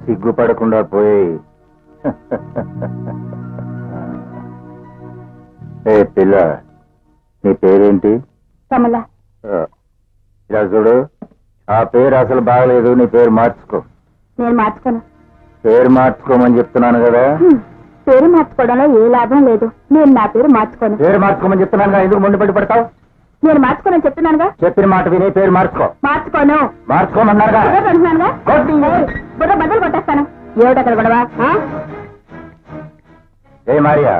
సిగ్గుపడకుండా పోయి ఏ పిల్ల, నీ పేరేంటి? కమల. ఇలా చూడు, ఆ పేరు అసలు బాగలేదు, నీ పేరు మార్చుకో. నేను మార్చుకోను. పేరు మార్చుకోమని చెప్తున్నాను కదా. పేరు మార్చుకోవడంలో ఏ లాభం లేదు. నేను నా పేరు మార్చుకోను. పేరు మార్చుకోమని చెప్తున్నాను, ఎందుకు మొండి పడి పడతావు? నేను మార్చుకోనని చెప్తున్నానుగా. చెప్పిన మాట విని పేరు మార్చుకో. మార్చుకోను. మార్చుకోమన్నారుగా. బుర్ర బద్దలు కొట్టేస్తాను. ఏమిటక్కడ గొడవ? ఏ మారియా,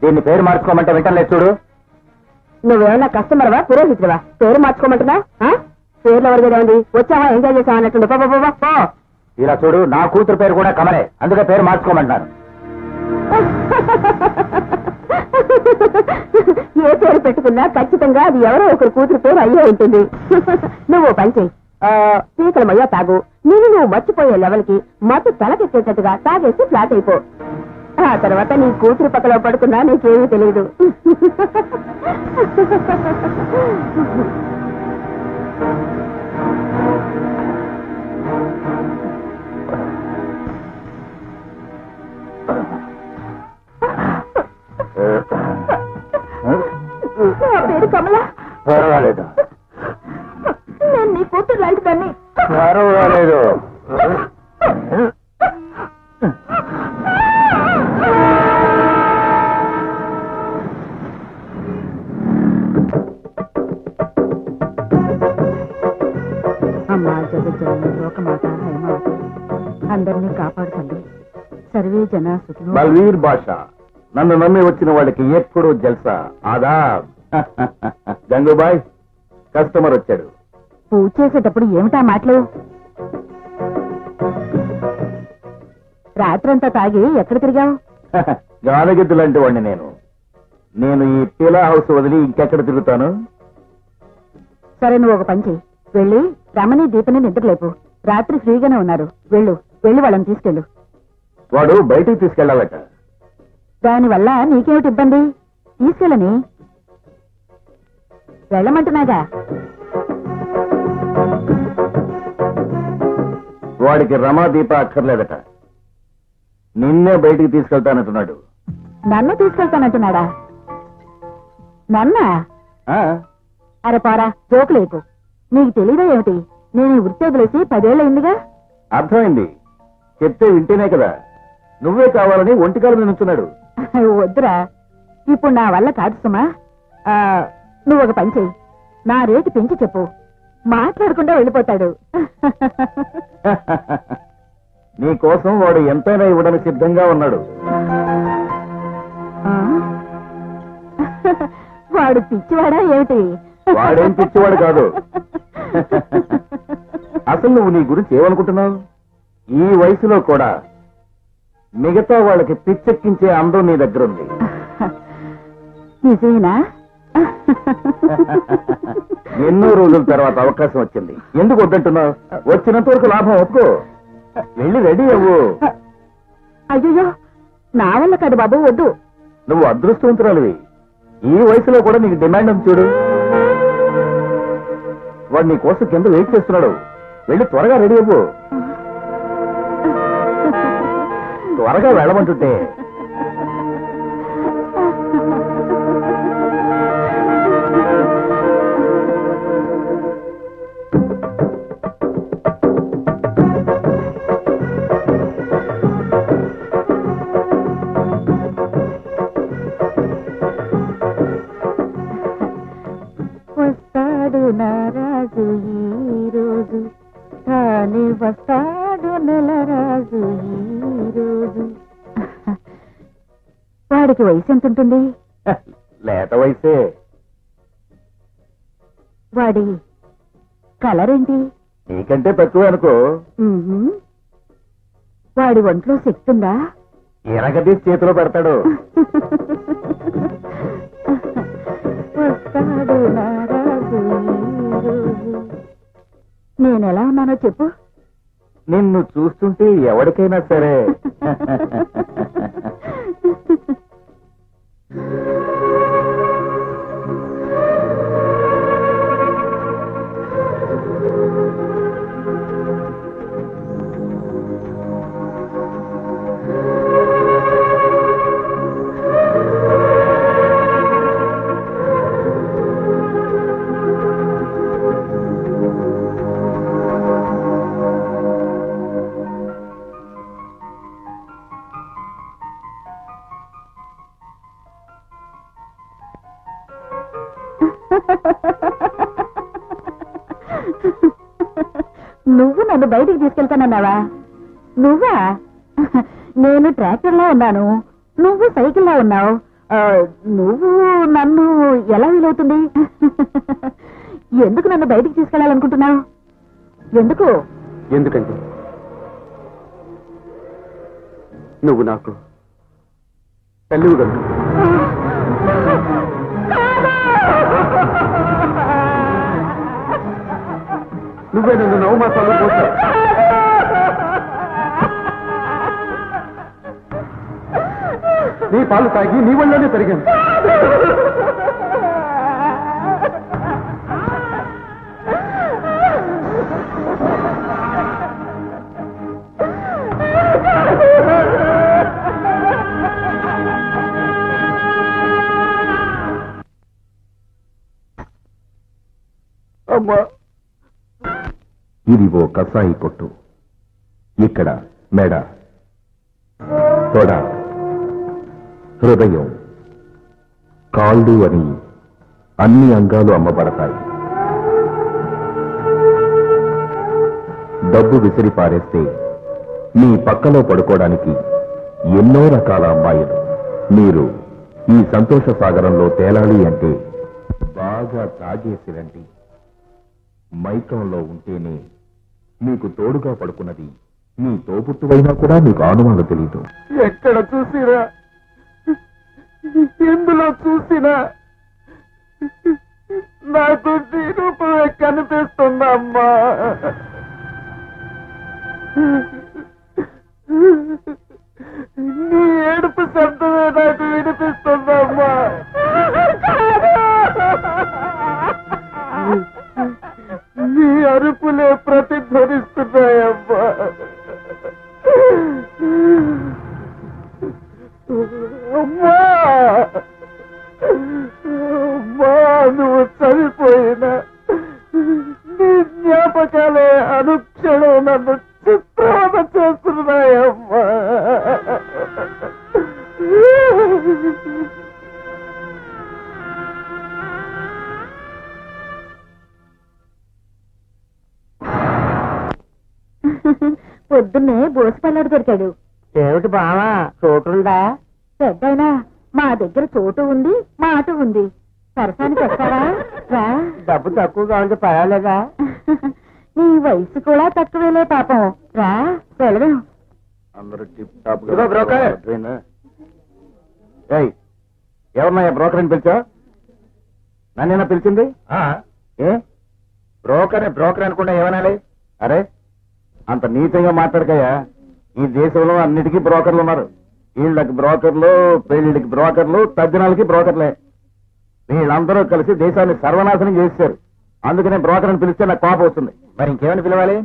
దీన్ని పేరు మార్చుకోమంటే వింటలేదు చూడు. నువ్వేమన్నా కస్టమర్వా పురోహితుడివా? పేరు మార్చుకోమంటున్నా? పేర్లు ఎవరి మీద ఉంది? వచ్చావా ఎంజాయ్ చేసావా అన్నట్టు. ఇలా చూడు, నా కూతురు పేరు కూడా కమలే, అందుకే పేరు మార్చుకోమంటున్నాను. ఏ పేరు పెట్టుకున్నా ఖచ్చితంగా అది ఎవరో ఒకరు కూతురు పేరు అయ్యే ఉంటుంది. నువ్వు పని చెయ్యి, పీకలమయ్యా తాగు. నువ్వు మర్చిపోయే లెవెల్కి మత్తు తలకెక్కేటట్టుగా తాగేసి ఫ్లాట్ అయిపో. ఆ తర్వాత నీ కూతురు పక్కలో పడుకున్నా నీకేమీ తెలియదు. నా పేరు కమల. పర్వాలేదు. నేను నీ కూతురు లాంటి దాన్ని. పర్వాలేదు. అమ్మా జగజ్జనని లోకమాత హైమావతి, అందరినీ కాపాడుతుంది. సర్వే జన సుఖినో. బల్వీర్ భాష, నన్ను నమ్మి వచ్చిన వాళ్ళకి ఎప్పుడు జల్సా. ఆదాబ్. గంగూబాయ్, కస్టమర్ వచ్చాడు. పూజ చేసేటప్పుడు ఏమిటా మాటలు? రాత్రంతా తాగి ఎక్కడ తిరిగావు? గానగిద్దు లాంటి వాడిని నేను ఈ పిలా హౌస్ వదిలి ఇంకెక్కడ తిరుగుతాను? సరే, నువ్వు ఒక పని చెయ్యి. వెళ్ళి రమణి దీపని నిద్రలేపు. రాత్రి ఫ్రీగానే ఉన్నారు. వెళ్ళి వాళ్ళని తీసుకెళ్ళు. వాడు బయటికి తీసుకెళ్లాలట. దానివల్ల నీకేమిటి ఇబ్బంది? తీసుకెళ్ళని వెళ్ళమంటున్నాగా. వాడికి రమాదీప అక్కర్లేదట, నిన్నే బయటికి తీసుకెళ్తానంటున్నాడు. నన్ను తీసుకెళ్తానంటున్నాడా? నన్నా? అరే పారా, జోకులేకు. నీకు తెలీదా ఏమిటి? నేను ఈ వృత్తి వదిలేసి 10 ఏళ్ళయిందిగా. అర్థమైంది, చెప్తే వింటేనే కదా. నువ్వే కావాలని ఒంటికాల మీద నుంచున్నాడు. వద్దురా, ఇప్పుడు నా వల్ల కాదు సుమా. నువ్వు ఒక పని చెయ్యి, నా రేటు పెంచి చెప్పు. మాట్లాడకుండా వెళ్ళిపోతాడు. నీ కోసం వాడు ఎంతైనా ఇవ్వడానికి సిద్ధంగా ఉన్నాడు. వాడు పిచ్చివాడా ఏమిటి? వాడేం పిచ్చివాడు కాదు. అసలు నువ్వు నీ గురించి ఏమనుకుంటున్నావు? ఈ వయసులో కూడా మిగతా వాళ్ళకి పిచ్చెక్కించే అందం నీ దగ్గర ఉంది. నిజమేనా? ఎన్నో రోజుల తర్వాత అవకాశం వచ్చింది, ఎందుకు వద్దంటున్నావు? వచ్చినంత వరకు లాభం ఒప్పుకో. వెళ్ళి రెడీ అవ్వు. అయ్యో, నా వల్ల కాదు బాబు, వద్దు. నువ్వు అదృష్టవంతురాలివి. ఈ వయసులో కూడా నీకు డిమాండ్ ఉంది చూడు. వాడు నీ కోసం కింద వెయిట్ చేస్తున్నాడు. వెళ్ళి త్వరగా రెడీ అవ్వు. త్వరగా వెళ్ళమంటుంటే. వస్తాడు నారాజు ఈ రోజు, తానే వస్తాడు నెలరాజు ఈ రోజు. వాడికి వయసు ఎంత ఉంటుంది? లేత వయసే. వాడి కలర్ ఏంటి? నీకంటే తక్కువ అనుకో. వాడి ఒంట్లో శక్తి ఉందా? ఎరగదీసి చేతిలో పెడతాడు. వస్తాడు నారాజు ఈ రోజు. నేనెలా ఉన్నానో చెప్పు. నిన్ను చూస్తుంటే ఎవరికైనా సరే. నువ్వు నన్ను బయటికి తీసుకెళ్తానన్నావా? నువ్వా? నేను ట్రాక్టర్లో ఉన్నాను, నువ్వు సైకిల్లో ఉన్నావు. నువ్వు నన్ను ఎలా వీలవుతుంది? ఎందుకు నన్ను బయటికి తీసుకెళ్లాలనుకుంటున్నావు? ఎందుకు? ఎందుకంటే నువ్వు నాకు తల్లివి కనుక. నువ్వే నన్ను 9 మాసాలు పోతావు. నీ పాలు తాగి నీ వల్లనే పెరిగాను. అమ్మా, ఇది ఓ కసాయి కొట్టు. ఇక్కడ మెడ, తొడ, హృదయం, కాళ్ళు అని అన్ని అంగాలు అమ్మబడతాయి. డబ్బు విసిరి పారేస్తే మీ పక్కలో పడుకోవడానికి ఎన్నో రకాల అమ్మాయిలు. మీరు ఈ సంతోష సాగరంలో తేలాలి అంటే బాగా తాగేసి రండి. మైకంలో ఉంటేనే మీకు తోడుగా పడుకున్నది మీ తోబుట్టువైనా కూడా మీకు ఆనుమానం తెలియదు. ఎక్కడ చూసిరా, ఎందులో చూసినా నాకు నీ రూపమే కనిపిస్తుందమ్మా. నీ ఏడుపు శబ్దమే నాకు వినిపిస్తుందమ్మా. నీ అరుపులే ప్రతిధ్వనిస్తున్నాయమ్మా. అమ్మా, అమ్మా, నువ్వు చనిపోయినా నీ జ్ఞాపకాలే అనుక్షణం నన్ను చిత్రవద చేస్తున్నాయమ్మా. పొద్దున్నే బోసిపల్లాడు దొరికాడు. ఏమిటి బావా, చోటుందా? పెద్దయినా మా దగ్గర చోటు ఉంది, మాట ఉంది. సరసానికి వస్తావా? రా. డబ్బు తక్కువగా ఉంటే పర్వాలేదా? నీ వయసు కూడా తక్కువేలే పాపం. రా వెళదాం. అందరూ టిప్ టాప్. ఎవరినయ్యా బ్రోకర్ అని పిలిచా? నన్నేనా పిలిచింది? ఏ బ్రోకర్ అనుకుంటా ఏమనాలి? అరే, అంత నీచంగా మాట్లాడకయ్యా. ఈ దేశంలో అన్నిటికీ బ్రోకర్లు ఉన్నారు. వీళ్ళకి బ్రోకర్లు, పెళ్లికి బ్రోకర్లు, తద్దినాలకి బ్రోకర్లే. వీళ్ళందరూ కలిసి దేశాన్ని సర్వనాశనం చేశారు. అందుకనే బ్రోకర్ అని పిలిస్తే నాకు కోపం వస్తుంది. మరి ఇంకేమని పిలవాలి?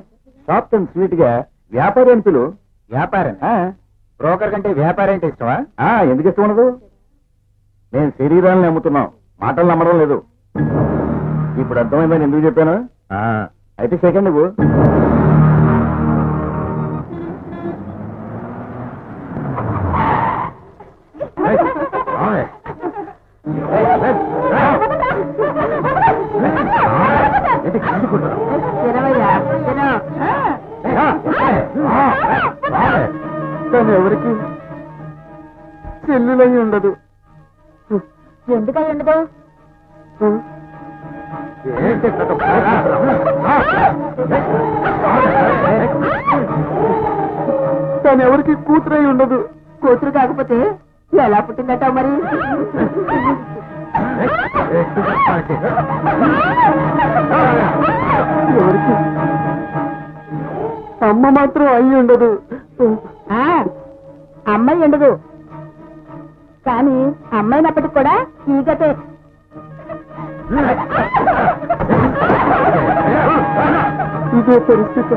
సాఫ్ట్ అండ్ స్వీట్ గా వ్యాపారి అని పిలు. వ్యాపారం? బ్రోకర్ కంటే వ్యాపారం అంటే ఇష్టమా? ఎందుకు ఇష్టం ఉండదు? నేను శరీరాలను నమ్ముతున్నాం, మాటలు నమ్మడం లేదు. ఇప్పుడు అర్థమైందని ఎందుకు చెప్పాను? అయితే సెకండ్ నువ్వు. తను ఎవరికి చెల్లులై ఉండదు. ఎందుకై ఉండదు? తను ఎవరికి కూతురై ఉండదు. కూతురు కాకపోతే ఎలా పుట్టిందట మరి? ఎవరికి అమ్మ మాత్రం అయి ఉండదు. అమ్మాయి ఉండదు, కానీ అమ్మాయినప్పటికి కూడా ఈగతే. ఇదే పరిస్థితి.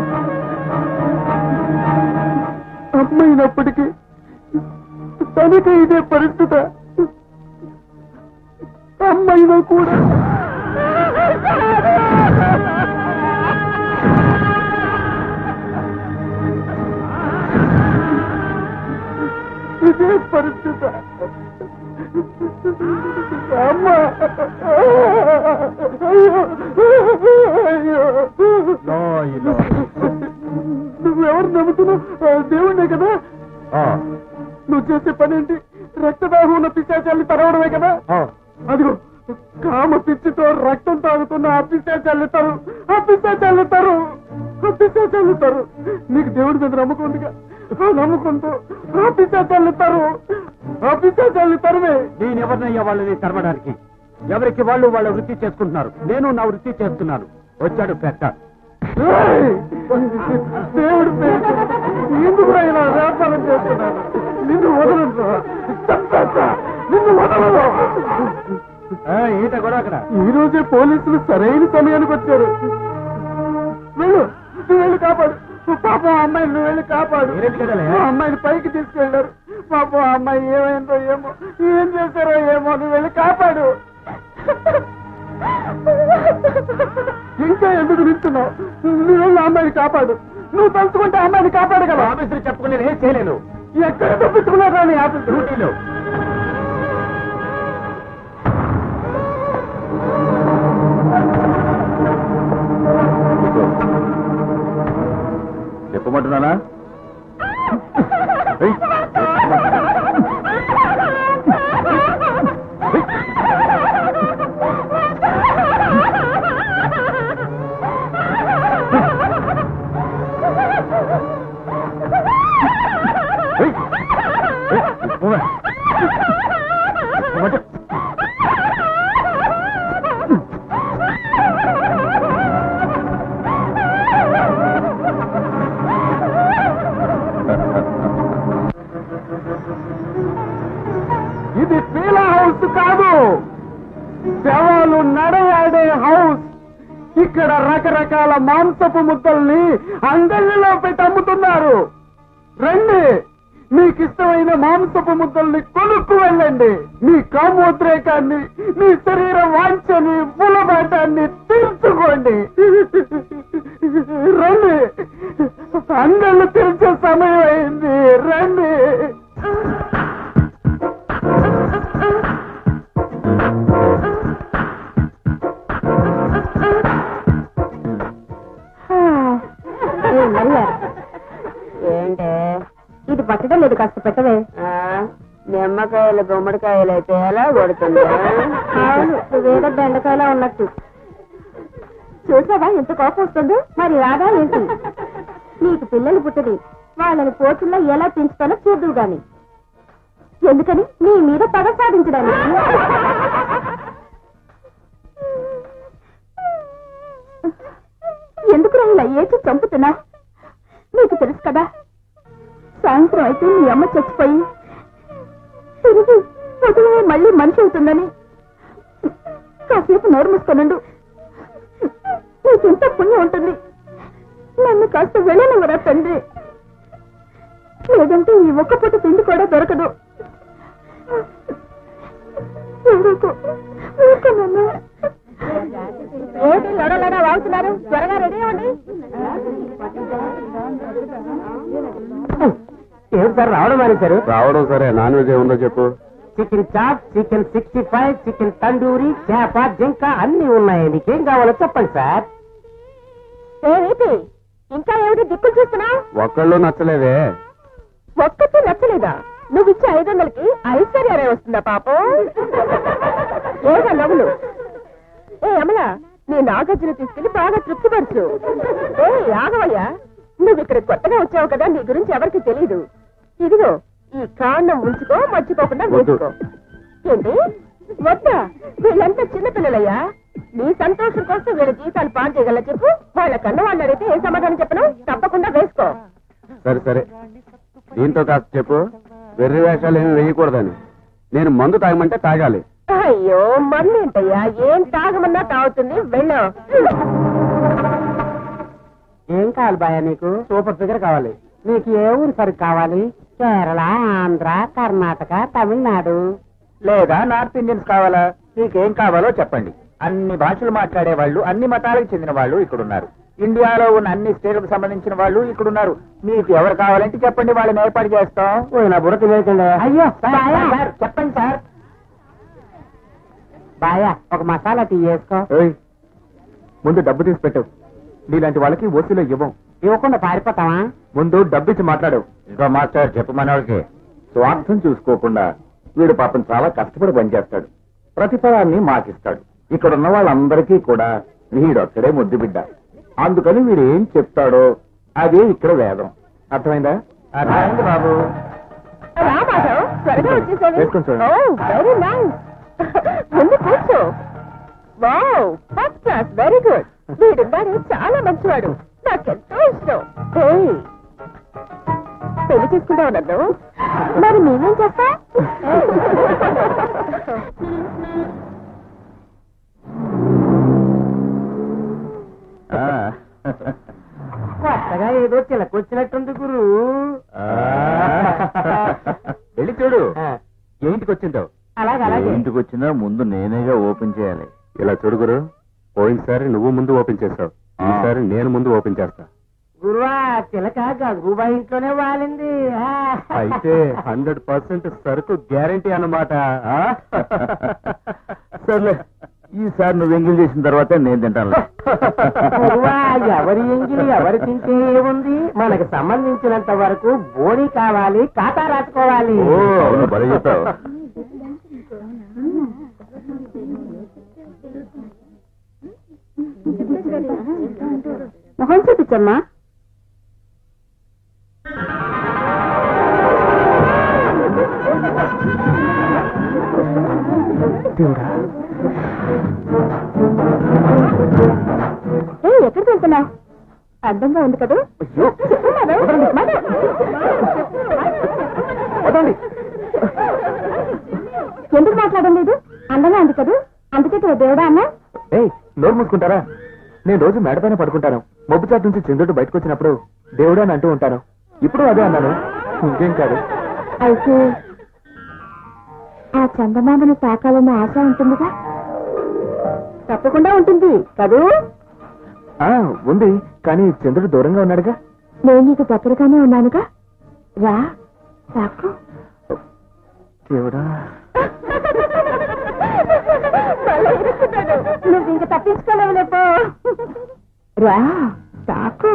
అమ్మాయినప్పటికీ తనకి ఇదే పరిస్థితి. అమ్మాయిలో కూడా ఇదే పరిస్థితి. అమ్మా నువ్వెవరు నమ్ముతున్నావు? దేవుణ్ణే కదా. నువ్వు చేసే పని ఏంటి? రక్తదాహం ఉన్న పిశాచాల్ని తరవడమే కదా. అదిగో కామ పిచ్చితో రక్తం తాగుతున్న ఆ పిశాచాలుతారు, ఆ పిశాచాలుతారు, ఆ పిశాచాలుతారు. నీకు దేవుడి మీద నమ్మకం ఉందిగా, ఆ నమ్మకంతో ఆ పిశాచాలుతారు, ఆ పిశాచాలు తరమే. నేనెవరినయ్యా వాళ్ళని తరవడానికి? ఎవరికి వాళ్ళు వాళ్ళ వృత్తి చేసుకుంటున్నారు, నేను నా వృత్తి చేస్తున్నాను. వచ్చాడు పెట్ట. దేవుడు ఎందుకు ఇలా వ్యాపారం చేస్తున్నాను? నిన్ను వదలను, నిన్ను వదలను. ఈట కూడా అక్కడ. ఈ రోజే పోలీసులు సరైన సమయానికి వచ్చారు. వెళ్ళు, నువ్వు వెళ్ళి కాపాడు. పాపం అమ్మాయిని నువ్వు వెళ్ళి కాపాడు. అమ్మాయిని పైకి తీసుకెళ్లారు. పాపం అమ్మాయి ఏమైందో ఏమో, ఏం చేశారో ఏమో, నువ్వు వెళ్ళి కాపాడు. ఇంకా ఎందుకు నిల్చున్నావు? నువ్వు వెళ్ళి అమ్మాయిని కాపాడు. నువ్వు తలుచుకుంటే అమ్మాయిని కాపాడు కదా. ఆఫీసులు చెప్పుకుని ఏం చేయలేను. ఎక్కడ తప్పించుకున్నావు కానీ ఆఫీస్ డ్యూటీలో. చెప్పమంటున్నానా? ఇది పీలా హౌస్ కాదు, శవాలు నడయాడే హౌస్. ఇక్కడ రకరకాల మాంసపు ముద్దల్ని అంగళ్ళలో పెట్టి అమ్ముతున్నారు. రండి, మీకు ఇష్టమైన మాంసపు ముద్దల్ని కొనుక్కు వెళ్ళండి. మీ కామోద్రేకాన్ని, మీ శరీర వాంఛని, మూలబాటాన్ని తీర్చుకోండి. రండి, అంగళ్ళు తెరిచే సమయం అయింది. రండి. ఏంటే ఇది పట్టడం లేదు, కాస్త పెట్టవే. నిమ్మకాయలు గుమ్మడికాయలు అయితే ఎలా కొడుతుంది? నువ్వేదో బెండకాయలా ఉన్నట్టు. చూసావా ఎంత కోపం వస్తుందో? మరి రాదా ఏంటి? నీకు పిల్లలు పుట్టది, వాళ్ళని పోతుల్లో ఎలా పెంచుతానో చూద్దువు గాని. ఎందుకని? నీ మీద పగ సాధించడానికి. ఎందుకు ఇలా ఏచి చంపుతున్నా? నీకు తెలుసు కదా, సాయంత్రం అయితే మీ అమ్మ చచ్చిపోయి తిరిగి ఉదయం మళ్ళీ మనిషి అవుతుందని. కాసేపు నోరు మూసుకోనుండు, నీకెంత పుణ్యం ఉంటుంది. నన్ను కాస్త వెళ్ళనివ్వరా తండ్రి, లేదంటే ఈ ఒక్క పూట తిండి కూడా దొరకదు. ఏంటి లడలడా వాగుతున్నారు? త్వరగా రెడీ అవ్వండి. ఏం సార్ రావడం మానేశారు? రావడం సరే, నాన్ వెజ్ ఏముందో చెప్పు. Chicken chop, chicken 65, chicken tandoori, చేప, జింక అన్ని ఉన్నాయి. మీకేం కావాలో చెప్పండి సార్. ఏమిటి ఇంకా ఏమిటి దిక్కులు చూస్తున్నావు? ఒక్కళ్ళు నచ్చలేదే. ఒక్కటి నచ్చలేదా? నువ్వు ఇచ్చే 500కి ఐశ్వర్యారే వస్తుందా పాపం? ఏగా నవ్వులు? ఏ అమలా, నీ నాగార్జున తీసుకెళ్లి బాగా తృప్తిపరచు. ఏ ఆగవయ్యా, నువ్వు ఇక్కడ కొత్తగా వచ్చావు కదా, నీ గురించి ఎవరికి తెలీదు. ఇదిగో ఈ కాండం ఉంచుకో, మర్చిపోకుండా వేసుకో. ఏంటి వద్దా? వీళ్ళంతా చిన్నపిల్లలయ్యా. నీ సంతోషం కోసం వీళ్ళ జీతాలు పాన్ చేయగల చెప్పు. వాళ్ళ కన్నా వాళ్ళు అడిగితే ఏం సమాధానం చెప్పను? తప్పకుండా వేసుకో. సరే సరే, దీంతో కాస్త చెప్పు. వెర్రి వేషాలు ఏమి వేయకూడదని. నేను మందు తాగమంటే తాగాలి. అయ్యో మళ్ళీంటయ్యా, ఏం తాగమన్నా తాగుతుంది. వెళ్ళు. ఏం కావాలి బాయా నీకు? సూపర్ ఫిగర్ కావాలి. నీకు ఏ ఊరు సరుకు కావాలి? కేరళ, ఆంధ్ర, కర్ణాటక, తమిళనాడు లేదా నార్త్ ఇండియన్స్ కావాలా? మీకేం కావాలో చెప్పండి. అన్ని భాషలు మాట్లాడే వాళ్ళు, అన్ని మతాలకు చెందిన వాళ్ళు ఇక్కడున్నారు. ఇండియాలో ఉన్న అన్ని స్టేట్లకు సంబంధించిన వాళ్ళు ఇక్కడున్నారు. మీకు ఎవరు కావాలంటే చెప్పండి, వాళ్ళని ఏర్పాటు చేస్తాం. నా బుర్ర తినేకండి. అయ్యో సార్, చెప్పండి సార్. బాయా ఒక మసాలా టీ వేసుకో. ఏయ్, ముందు డబ్బు తీసి పెట్టు. నీలాంటి వాళ్ళకి ఓసీలో ఇవ్వం. ఇవ్వకుండా పారిపోతావా? ముందు డబ్బు ఇచ్చి మాట్లాడు. ఇంకా మాస్టర్ చెప్పు మనవాడికి. స్వార్థం చూసుకోకుండా వీడు పాపం చాలా కష్టపడి పనిచేస్తాడు. ప్రతిఫలాన్ని మాకిస్తాడు. ఇక్కడ ఉన్న వాళ్ళందరికీ కూడా వీడొక్కడే ముద్దు బిడ్డ. అందుకని వీడు ఏం చెప్తాడో అదే ఇక్కడ వేదం. అర్థమైందా? అర్థమైంది బాబు. రా మాధవ్, త్వరగా వచ్చేసాడు. వేసుకొని చూడండి. Very nice. ముందు కూర్చో. Wow, first class, very good. వీడున్నాడు చాలా మంచివాడు, నాకెంతో ఇష్టం. ఏయ్, పెళ్లి చేసుకుంటావు నన్ను? మరి మేమేం చేస్తా? కొత్తగా ఏదో చిలకొచ్చినట్టుంది గురు. వెళ్ళి చూడు. ఏంటికి వచ్చిందో? అలాగే ఇంటికి వచ్చినా ముందు నేనేగా ఓపెన్ చేయాలి. ఇలా చూడుగురు, పోయినసారి నువ్వు ముందు ఓపెన్ చేసావు, ఈసారి నేను ముందు ఓపెన్ చేస్తా. గురువా, చిలక గంగూబాయి ఇంట్లోనే వాలింది. అయితే 100% సరుకు గ్యారంటీ అన్నమాట. సర్లే, ఈసారి నువ్వు ఎంగిల్ చేసిన తర్వాత నేను తింటాను. గురువా, ఎవరి ఎంగిలి ఎవరు తింటే ఏముంది? మనకు సంబంధించినంత వరకు బోడీ కావాలి, ఖాతా రాసుకోవాలి. ఓ, అవును, భలే చెప్పావు. మొహం చూపించమ్మా. ఎక్కడికి వెళ్తున్నావు? అర్థంగా ఉంది కదా? ఎందుకు మాట్లాడడం లేదు? అందంగా ఉంది కదా, అందుకే దేవుడా అన్నా. ఏయ్, నోరు మూసుకుంటారా? నేను రోజు మేడ పైన పడుకుంటాను. మబ్బు చాటు నుంచి చంద్రుడు బయటకు వచ్చినప్పుడు దేవుడు అని అంటూ ఉంటాను. ఇప్పుడు అదే అన్నాను, ఇంకేం కాదు. అయితే ఆ చందమామను తాకాలన్న ఆశ ఉంటుందిగా? తప్పకుండా ఉంటుంది కదూ? ఉంది, కానీ చంద్రుడు దూరంగా ఉన్నాడుగా. నేను నీకు దగ్గరగానే ఉన్నానుగా, రా తాకు. దేవుడా, నువ్వు ఇంక తప్పించుకోలేవు లేపో. రా తాకు.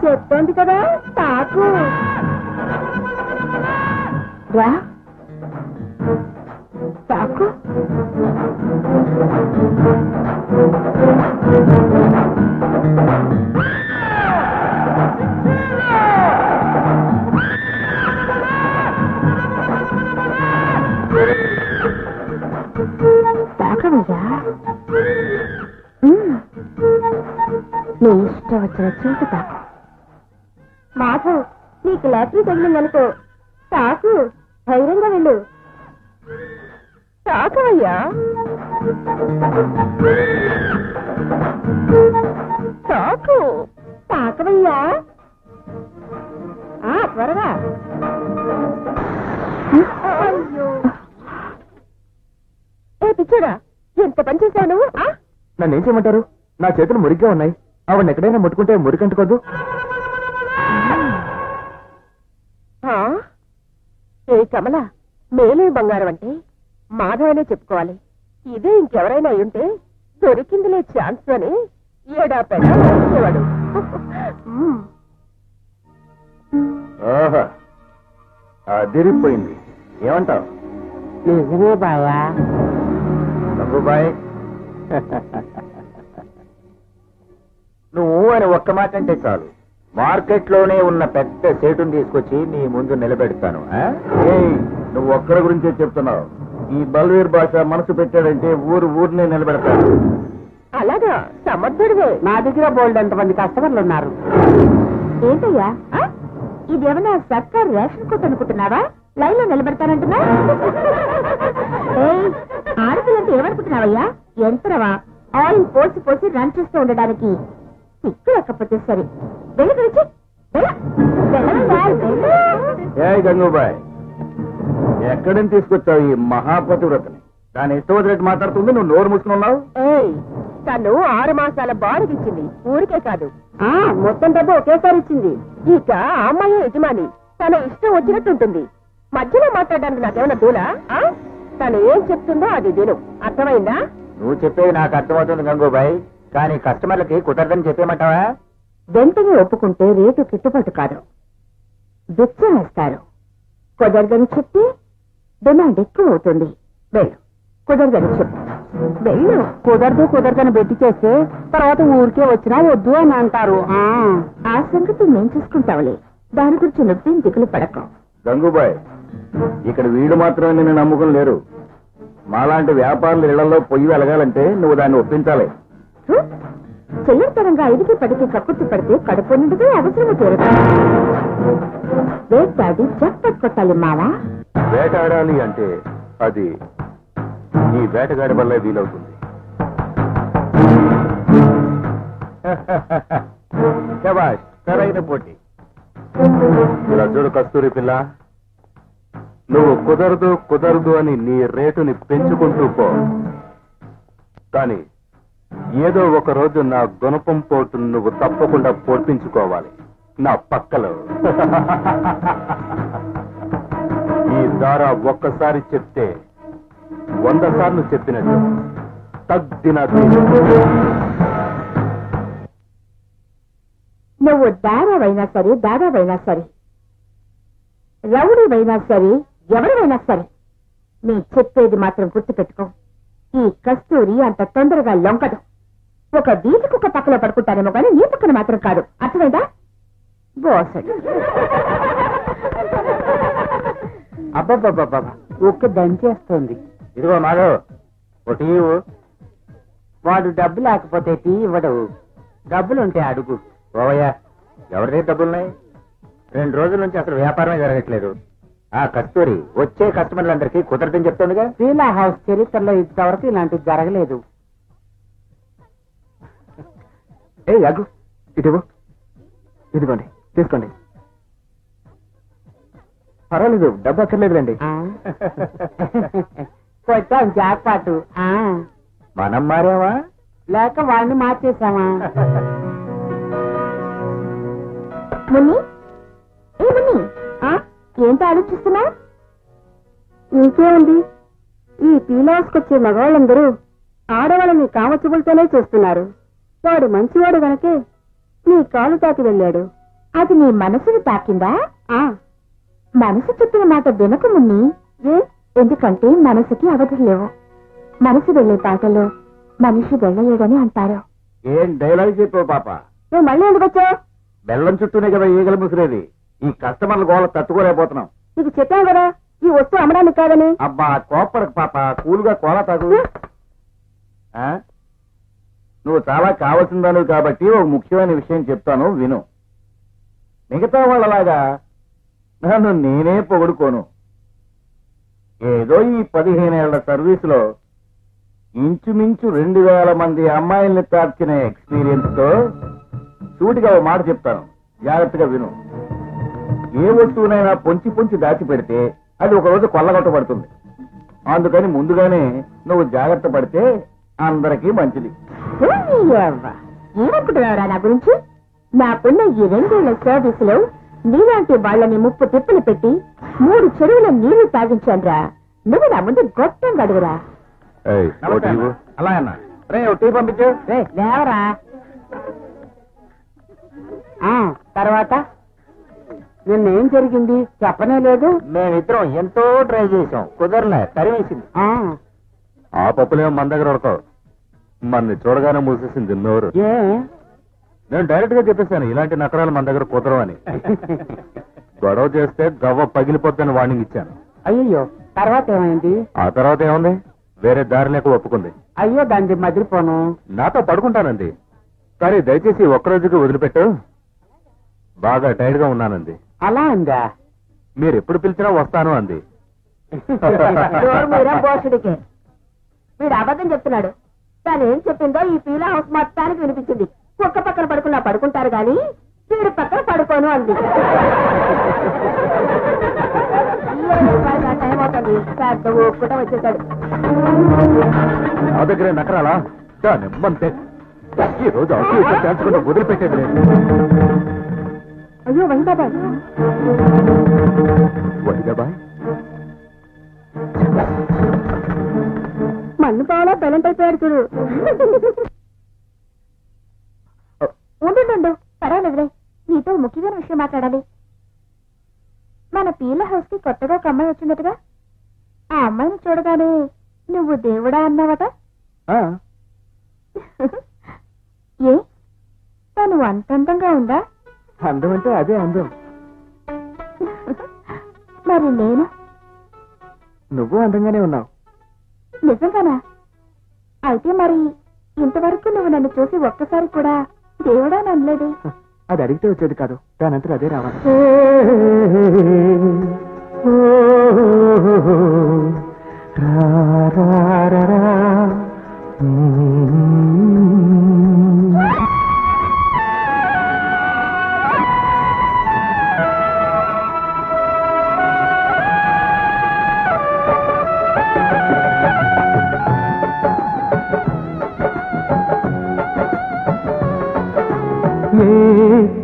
చెప్తోంది కదా, తాకు. రా తాకు. తాకవయ్యా, నీ ఇష్టం వచ్చిన చోటు తాకు. మాధవ్, నీకు లాటరీ తగిలిందనుకో, తాకు, ధైర్యంగా వెళ్ళు. తాకవయ్యా, తాకు, తాకవయ్యా. త్వరగా. అయ్యో, ఏ పిచ్చాడా, ఎంత పని చేశావు నువ్వు? నన్ను ఏం చేయమంటారు? నా చేతులు మురిగ్గా ఉన్నాయి. ఆవిడ ఎక్కడైనా ముట్టుకుంటే మురికంటుకోదు. ఏ కమల, మేలే బంగారం అంటే మాధవనే చెప్పుకోవాలి. ఇదే ఇంకెవరైనా అయ్యుంటే దొరికిందిలే ఛాన్స్ అని ఏడా పెట్టేవాడు. అదిరిపోయింది. ఏమంటావు? నిజమే బావా. బాయ్, నువ్వు అని ఒక్క మాట అంటే చాలు, మార్కెట్ లోనే ఉన్న పెద్ద సేటును తీసుకొచ్చి నీ ముందు నిలబెడతాను. నువ్వు ఒక్కరి గురించే చెప్తున్నావు. ఈ బల్వీర్ భాష మనసు పెట్టాడంటే ఊరినే నిలబెడతాడు. అలాగా? సమర్థుడివే. నా దగ్గర బోల్డ్ ఎంతమంది కస్టమర్లు ఉన్నారు. ఏంటయ్యా, ఇదేమన్నా సర్కార్ రేషన్ కొట్టు అనుకుంటున్నావా? లైన్ లో నిలబెడతానంటున్నా? ఆడపిల్లంటే ఏమనుకుంటున్నావయ్యా? ఎంతరవా? ఆయిల్ పోసి పోసి రన్ చేస్తూ ఉండడానికి సిక్కు లేకపోతే సరే. వెళ్ళి పిలిచి గంగూబాయ్, ఎక్కడిని తీసుకొచ్చావు ఈ మహాపతివ్రతని? దాని ఇష్టం వచ్చినట్టు మాట్లాడుతుంది, నువ్వు నోరు మూసుకుని ఉన్నావు. తను 6 మాసాల బారుకిచ్చింది, ఊరికే కాదు, మొత్తం డబ్బు ఒకేసారి ఇచ్చింది. ఇక అమ్మాయి యజమాని, తన ఇష్టం వచ్చినట్టుంటుంది. మధ్యలో మాట్లాడడానికి నాకేమన్నా దూలా? తను ఏం చెప్తుందో అది విను, అర్థమైందా? నువ్వు చెప్పేది నాకు అర్థమవుతుంది గంగూబాయ్, కానీ కస్టమర్లకి కుదరదని చెప్పేమంటావా? వెంటనే ఒప్పుకుంటే రేటు గిట్టుబాటు కాదు, బిచ్చం వేస్తారు. కుదరదని చెప్తే డిమాండ్ ఎక్కువ అవుతుంది. వెళ్ళు, కుదరదని చెప్పు. వెళ్ళు. కుదరదని బెట్టి చేస్తే తర్వాత ఊరికే వచ్చినా వద్దు అని అంటారు. ఆ సంగతి నేను చూసుకుంటావులే, దాని గురించి నువ్వేం దిగులు పడకు. గంగూబాయ్, ఇక్కడ వీళ్ళు మాత్రమే నిన్ను నమ్ముకుని లేరు. మాలాంటి వ్యాపారుల ఇళ్లలో పొయ్యి వెలగాలంటే నువ్వు దాన్ని ఒప్పించాలి. చెయ్యతరంగా 5కి 10కి కక్కుర్తి పడితే కడుపు నిండుగా అవసరం తీరదు. వేటాడి జప్పట్ కొట్టాలి మావా. వేటాడాలి అంటే అది నీ వేటగాడి వల్లే వీలవుతుంది. శభాష్, సరైన పోటీ. ఇలా చూడు కస్తూరి పిల్ల, నువ్వు కుదరదు అని నీ రేటుని పెంచుకుంటూ పో. కానీ ఏదో ఒక రోజు నా గుణపం పోటును నువ్వు తప్పకుండా పోర్పించుకోవాలి నా పక్కలో. ఈ దారా ఒక్కసారి చెప్తే 100 సార్లు చెప్పినట్టు తగ్గిన. నువ్వు దారావైనా సరే, దాదావైనా సరే, రౌడీవైనా సరే, ఎవరివైనా సరే, నీ చెప్పేది మాత్రం గుర్తుపెట్టుకో. ఈ కస్తూరి అంత తొందరగా లొంకదు. ఒక వీధికి ఒక పక్కలో పడుకుంటానేమో కానీ నీ పక్కన మాత్రం కాదు, అర్థమైందా? బోసడు. అబ్బబ్బబ్బబ్బా, ఒక్క దంచేస్తోంది. ఇదిగో మాధవ్, ఒక టీ ఇవ్వు. వాడు డబ్బు లేకపోతే టీ ఇవ్వడు, డబ్బులుంటే అడుగు. ఓవయ్యా, ఎవరిదే డబ్బులున్నాయి? 2 రోజుల నుంచి అసలు వ్యాపారమే జరగట్లేదు. ఆ కస్తూరి వచ్చే కస్టమర్లందరికీ కుదరదని చెప్తుందిగా. శ్రీలా హౌస్ చరిత్రలో ఇంతవరకు ఇలాంటివి జరగలేదు. ఏ యాగు, ఇటు ఇదిగోండి, తీసుకోండి. పర్వాలేదు, డబ్బు అక్కర్లేదులేండి. కొట్టాం జాక్పాటు. మనం మారావా లేక వాడిని మార్చేసామా? మున్ని, ఏ మున్ని, ఏంటో ఆలోచిస్తున్నా? ఇంకేముంది, ఈ పీలాస్కొచ్చే మగవాళ్ళందరూ ఆడవాళ్ళని కామచుబులతోనే చూస్తున్నారు. వాడు మంచివాడు గనకే నీ కాలు తాకి వెళ్ళాడు. అది నీ మనసుని తాకిందా? మనసు చెప్పిన మాట వినకు మున్ని. ఎందుకంటే మనసుకి అవధులు లేవు. మనసు వెళ్లే పాటలో మనిషి వెళ్ళలేదని అంటారు. ఏం డైలాగ్ చెప్పావు పాప? నువ్వు మళ్ళీ ఎందుకు వచ్చావు? బెల్లం చుట్టూనే కదా ఈగలు ముసిరేది. ఈ కస్టమర్ల గోళ తట్టుకోలేకపోతున్నాం. నీకు చెప్పావు కదా ఈ వస్తువు అమ్మడానికి కాదని. అబ్బా కోపడకు పాప, కూలుగా కోల తాగు. నువ్వు చాలా కావాల్సిందాను కాబట్టి ఒక ముఖ్యమైన విషయం చెప్తాను, విను. మిగతా వాళ్ళలాగా నన్ను నేనే పొగుడుకోను. ఏదో ఈ 15 ఏళ్ల సర్వీసులో ఇంచుమించు 2000 మంది అమ్మాయిల్ని తార్చిన ఎక్స్పీరియన్స్ తో సూటిగా ఓ మాట చెప్తాను, జాగ్రత్తగా విను. ఏ వస్తువునైనా పొంచి పొంచి దాచి పెడితే అది ఒకరోజు కొల్లగొట్టబడుతుంది. అందుకని ముందుగానే నువ్వు జాగ్రత్త పడితే అందరికీ మంచిది. ఏమనుకుంటున్నావురా నా గురించి? నాకున్న ఈ 2 ఏళ్ల సర్వీసులో నీలాంటి వాళ్ళని 30 తిప్పులు పెట్టి 3 చెరువుల నీళ్లు తాగించానురా. నువ్వు నా ముందు గొప్పం గడుగురా. అలా అన్నా రే, టీ పంపించు. లేవరా. తర్వాత నిన్నేం జరిగింది చెప్పనే లేదు. మేమిద్దరం ఎంతో ట్రై చేసాం, కుదరలే, తరివేసింది. ఆ పప్పులేమో మన దగ్గర ఉడకవు. మన్ని చూడగానే మూసేసింది నోరు. నేను డైరెక్ట్ గా చెప్పేశాను, ఇలాంటి నకరాలు మన దగ్గర కుదరవు అని. గొడవ చేస్తే గవ్వ పగిలిపోద్దని వార్నింగ్ ఇచ్చాను. అయ్యో, తర్వాత ఏమైంది? ఆ తర్వాత ఏముంది, వేరే దారి లేక ఒప్పుకుంది. అయ్యో, దాన్ని మదిలిపోను. నాతో పడుకుంటానండి, కానీ దయచేసి ఒక్కరోజుకి వదిలిపెట్టు, బాగా టైర్డ్ గా ఉన్నానంది. అలా అందా? మీరు ఎప్పుడు పిలిచినా వస్తాను అంది. బోసుడికే వీడు అబద్ధం చెప్తున్నాడు. తను ఏం చెప్పిందో ఈ పీలా హౌస్ మొత్తానికి వినిపించింది. కుక్క పక్కన పడుకున్నా పడుకుంటారు గాని వీడి పక్కన పడుకోను అంది. టైం అవుతుంది, పెద్ద ఊపుకుంటా వచ్చేసాడు. నా దగ్గరే నకరాలా? నిమ్మంతే, ఈ రోజు తెలుసుకుంటూ వదిలిపెట్టేది లేదు. అయ్యో వహిదాబాయ్, వహిదాబాయ్ బాగా బెలంట్ అయిపోయాడు చూడు. ఉండు, పర్వాలేదులే. నీతో ముఖ్యమైన విషయం మాట్లాడాలి. మన పీల హౌస్ కి కొత్తగా ఒక అమ్మాయి వచ్చిందటగా. ఆ అమ్మాయిని చూడగానే నువ్వు దేవుడా అన్నావట. ఏ తను అంత అందంగా ఉందా? అందం అంటే అదే అందం. మరి నేను? నువ్వు అందంగానే ఉన్నావు. నిజంగానా? అయితే మరి ఇంతవరకు నువ్వు నన్ను చూసి ఒక్కసారి కూడా దేవుడా నన్నలేదే. అది అడిగితే వచ్చేది కాదు, దానంతా అదే రావాలి.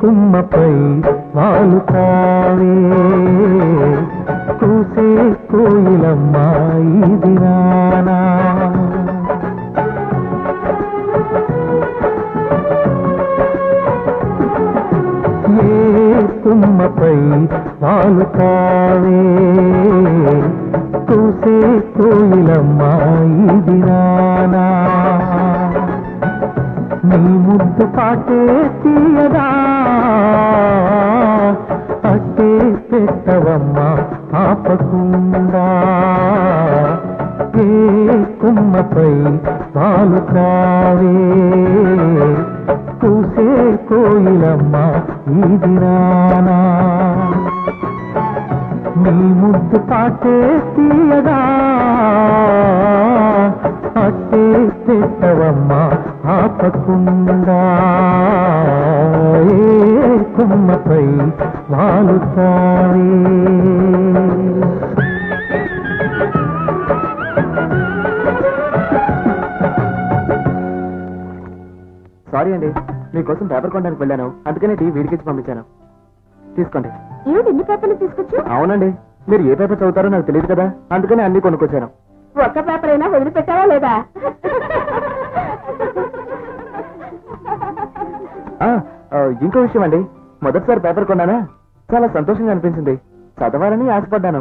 కుమ్మపై వాలుతావే కూసే కోయిలమ్మాయి దినానా ఏ కుమ్మపై వాలుతావే కూసే కోయిలమ్మాయి దినానా నీ ముద్దు పాటే తీయదా అట్టే పెట్టవమ్మా ఆపకుండా ఏ కుమ్మపై వాలుతావే కూసే కోయిలమ్మా ఈ దినానా నీ ముద్దు పాటే తీయదా అట్టే పెట్టవమ్మా ఆపకుండా ఏ కొమ్మపై వాలుతావే. సారీ అండి, మీకోసం పేపర్ కొనడానికి వెళ్ళాను, అందుకనే టీ వీడికిచ్చి పంపించాను. తీసుకోండి. ఏమిటి ఎన్ని పేపర్లు తీసుకొచ్చు? అవునండి, మీరు ఏ పేపర్ చదువుతారో నాకు తెలియదు కదా, అందుకని అన్ని కొనుక్కొచ్చాను. ఒక్క పేపర్ అయినా వదిలిపెట్టావా లేదా? ఇంకో విషయం అండి, మొదటిసారి పేపర్ కొన్నానా, చాలా సంతోషంగా అనిపించింది. చదవాలని ఆశపడ్డాను.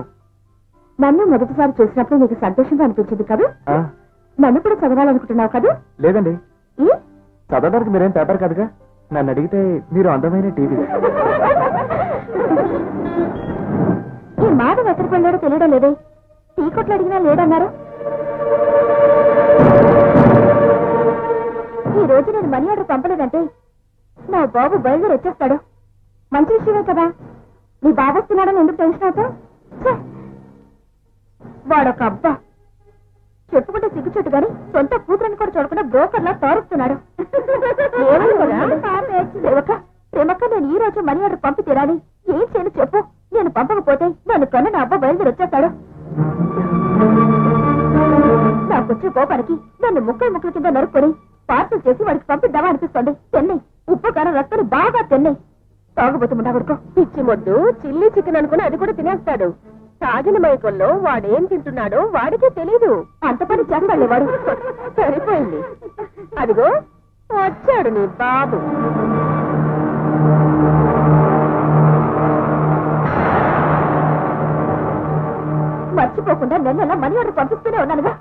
నన్ను మొదటిసారి చూసినప్పుడు నీకు సంతోషంగా అనిపించింది కదా? నన్ను కూడా చదవాలనుకుంటున్నావు కదా? లేదండి, చదవడానికి మీరేం పేపర్ కాదుగా. నన్ను అడిగితే మీరు అందమైన టీవీ. ఈ మాట ఎక్కడికి వెళ్ళాడో తెలియడం లేదే. టీ కొట్లు అడిగినా లేడన్నారు. ఈ రోజు నేను మనీ ఆర్డర్ పంపలేదంటే నా బాబు బయలుదేరి వచ్చేస్తాడు. మంచి విషయమే కదా. నీ బాబు వస్తున్నాడని ఎందుకు టెన్షన్ అవుతావు? వాడొక అబ్బా, చెప్పుకుంటే సిగ్గుచెట్టు గాని సొంత కూతురని కూడా చూడకుండా బ్రోకర్లా తోరుస్తున్నాడు. ప్రేమక్క, నేను ఈ రోజు మనీ ఆర్డర్ పంపి తీరాలి. ఏం చేయను చెప్పు. నేను పంపకపోతే నన్ను కన్ను నా అబ్బా బయలుదేరి వచ్చేస్తాడు. నాకొచ్చే కోపానికి నన్ను ముక్కల కింద నరుక్కొని పార్సల్ చేసి వాడికి పంపిద్దామా అనిపిస్తుంది. తెన్నై ఉప్పు కారం రక్కని బాగా తెన్నై. తాగుబోతున్నా కొడుకో. పిచ్చి మొద్దు చిల్లీ చికెన్ అనుకుని అది కూడా తినేస్తాడు. తాగిన మైకంలో వాడేం తింటున్నాడో వాడికే తెలీదు. అంత పని చేస్తాడే వాడు. సరిపోయింది, అదిగో వచ్చాడు నీ బాబు. మర్చిపోకుండా నెల మనీ ఆర్డర్ పంపిస్తూనే ఉన్నానుగా.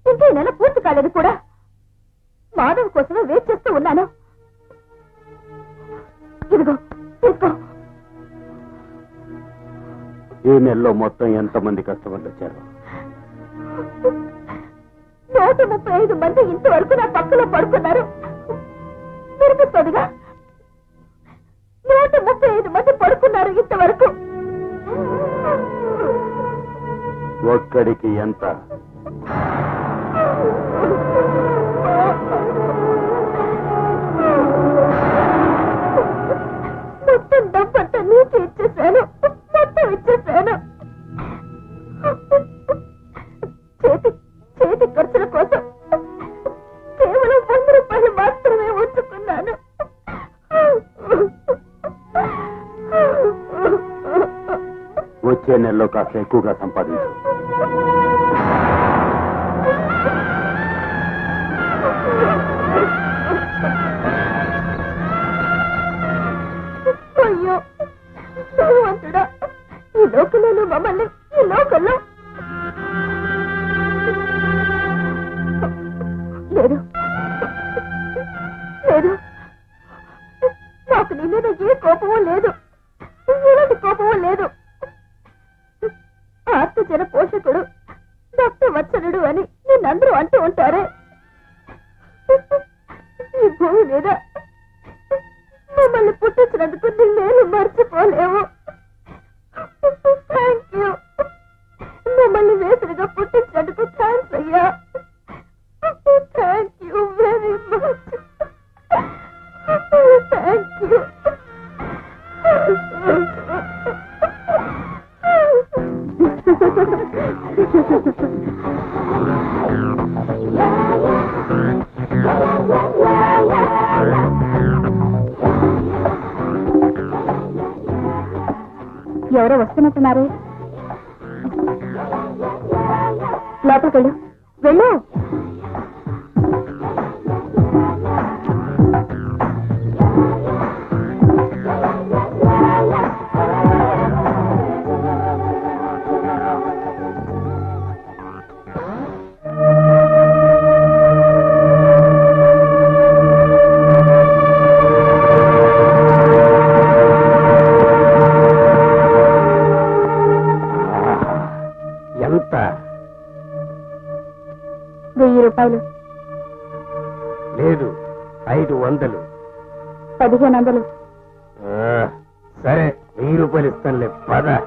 ఇంకా ఈ నెల పూర్తి కాలేదు కూడా. మాధవ్ కోసమే వెయిట్ చేస్తూ ఉన్నాను. ఇదిగో తీసుకో. ఈ నెలలో మొత్తం ఎంతమంది కస్టమర్లు వచ్చారు? 135 మంది ఇంతవరకు నా పక్కలో పడుకున్నారు. తిరుగుతుందిగా 135 మంది పడుకున్నారు ఇంతవరకు. ఒక్కడికి ఎంత? మొత్తం డబ్బంతా నీకు ఇచ్చేసాను. మొత్తం ఇచ్చేసాను. చేతి ఖర్చుల కోసం కేవలం 100 రూపాయలు మాత్రమే ఉంచుకున్నాను. వచ్చే నెలలో కాస్త ఎక్కువగా సంపాదించు. భక్తవత్సలుడు అని నిన్నందరూ అంటూ ఉంటారే. ఈ భూమి మీద మమ్మల్ని పుట్టించినందుకు నిన్నేళ్ళు మర్చిపోలేవు. Thank you. మమ్మల్ని వేసరిగా పుట్టించినందుకు థ్యాంక్స్ అయ్యా. Thank you very much. Thank you. ఎవరో వస్తున్నట్టున్నారు. లోపలికి వెళ్ళు. వెళ్ళు. ఎంత? 1000 రూపాయలు. లేదు, 500. 1500. సరే, 1000 రూపాయలు ఇస్తానులే, పద.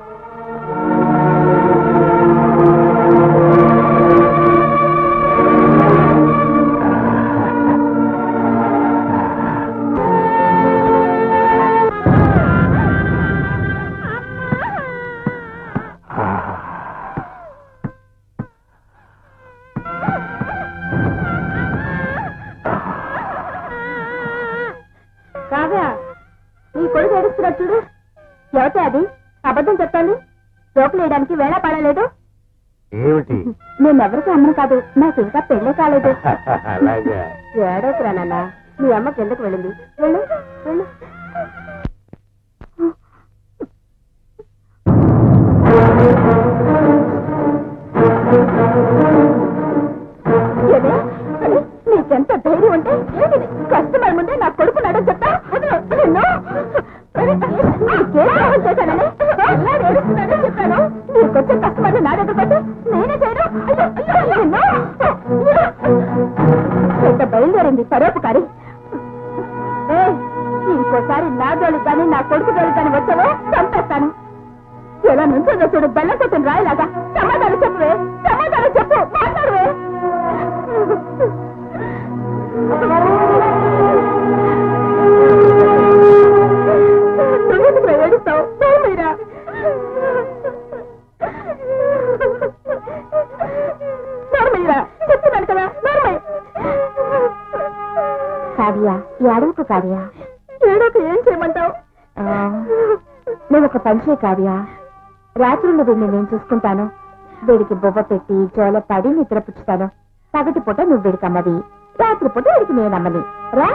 కావ్య, నీ కొడుకు ఏడుస్తున్నాడు చూడు. ఎవతే అది? అబద్ధం చెప్పాలి. లోపల వేయడానికి వేళ పడలేదు. ఏమిటి? నేనెవరికి అమ్మను కాదు, నాకు ఇంకా పెళ్ళే కాలేదు. అలాగా? ఏడోకురా నాన్న, మీ అమ్మ కిందకు వెళ్ళింది. వెళ్ళు వెళ్ళు. నీకెంత ధైర్యం ఉంటే ఏంటిది? కస్టమర్ ముందే నా కొడుకున్నాడని చెప్తా. చేశానని ఏడుస్తున్నాడని చెప్పాను. నీకొచ్చే కస్టమర్లు నా దగ్గర పట్టి నేనే చేయడం. పెద్ద బయలుదేరింది పరోపకారి. ఇంకోసారి నా జోలికి కానీ నా కొడుకు జోలికి కానీ వచ్చావో చంపేస్తాను. ఎలా నుంచో చూడు, బెల్లం కొట్టిన రాయిలాగా. సమాధానం చెప్పువే, సమాధానం చెప్పు, మాట్లాడువే. నువ్వెందుకు ఏడుస్తావు? మీరా చెప్తున్నాను కదా. కావ్య, ఏడవకు కావ్య. ఏడవకు. ఏం చేయమంటావు? నువ్వు ఒక పని చేయి కావ్య. రాత్రులు వీడిని నేను చూసుకుంటాను. వీడికి బొవ్వ పెట్టి జోల పడి నిద్రపుచ్చుతాను. పగటి పూట నువ్వు వీడికి అమ్మది, రాత్రి పూట వీడికి నేను అమ్మని. రా,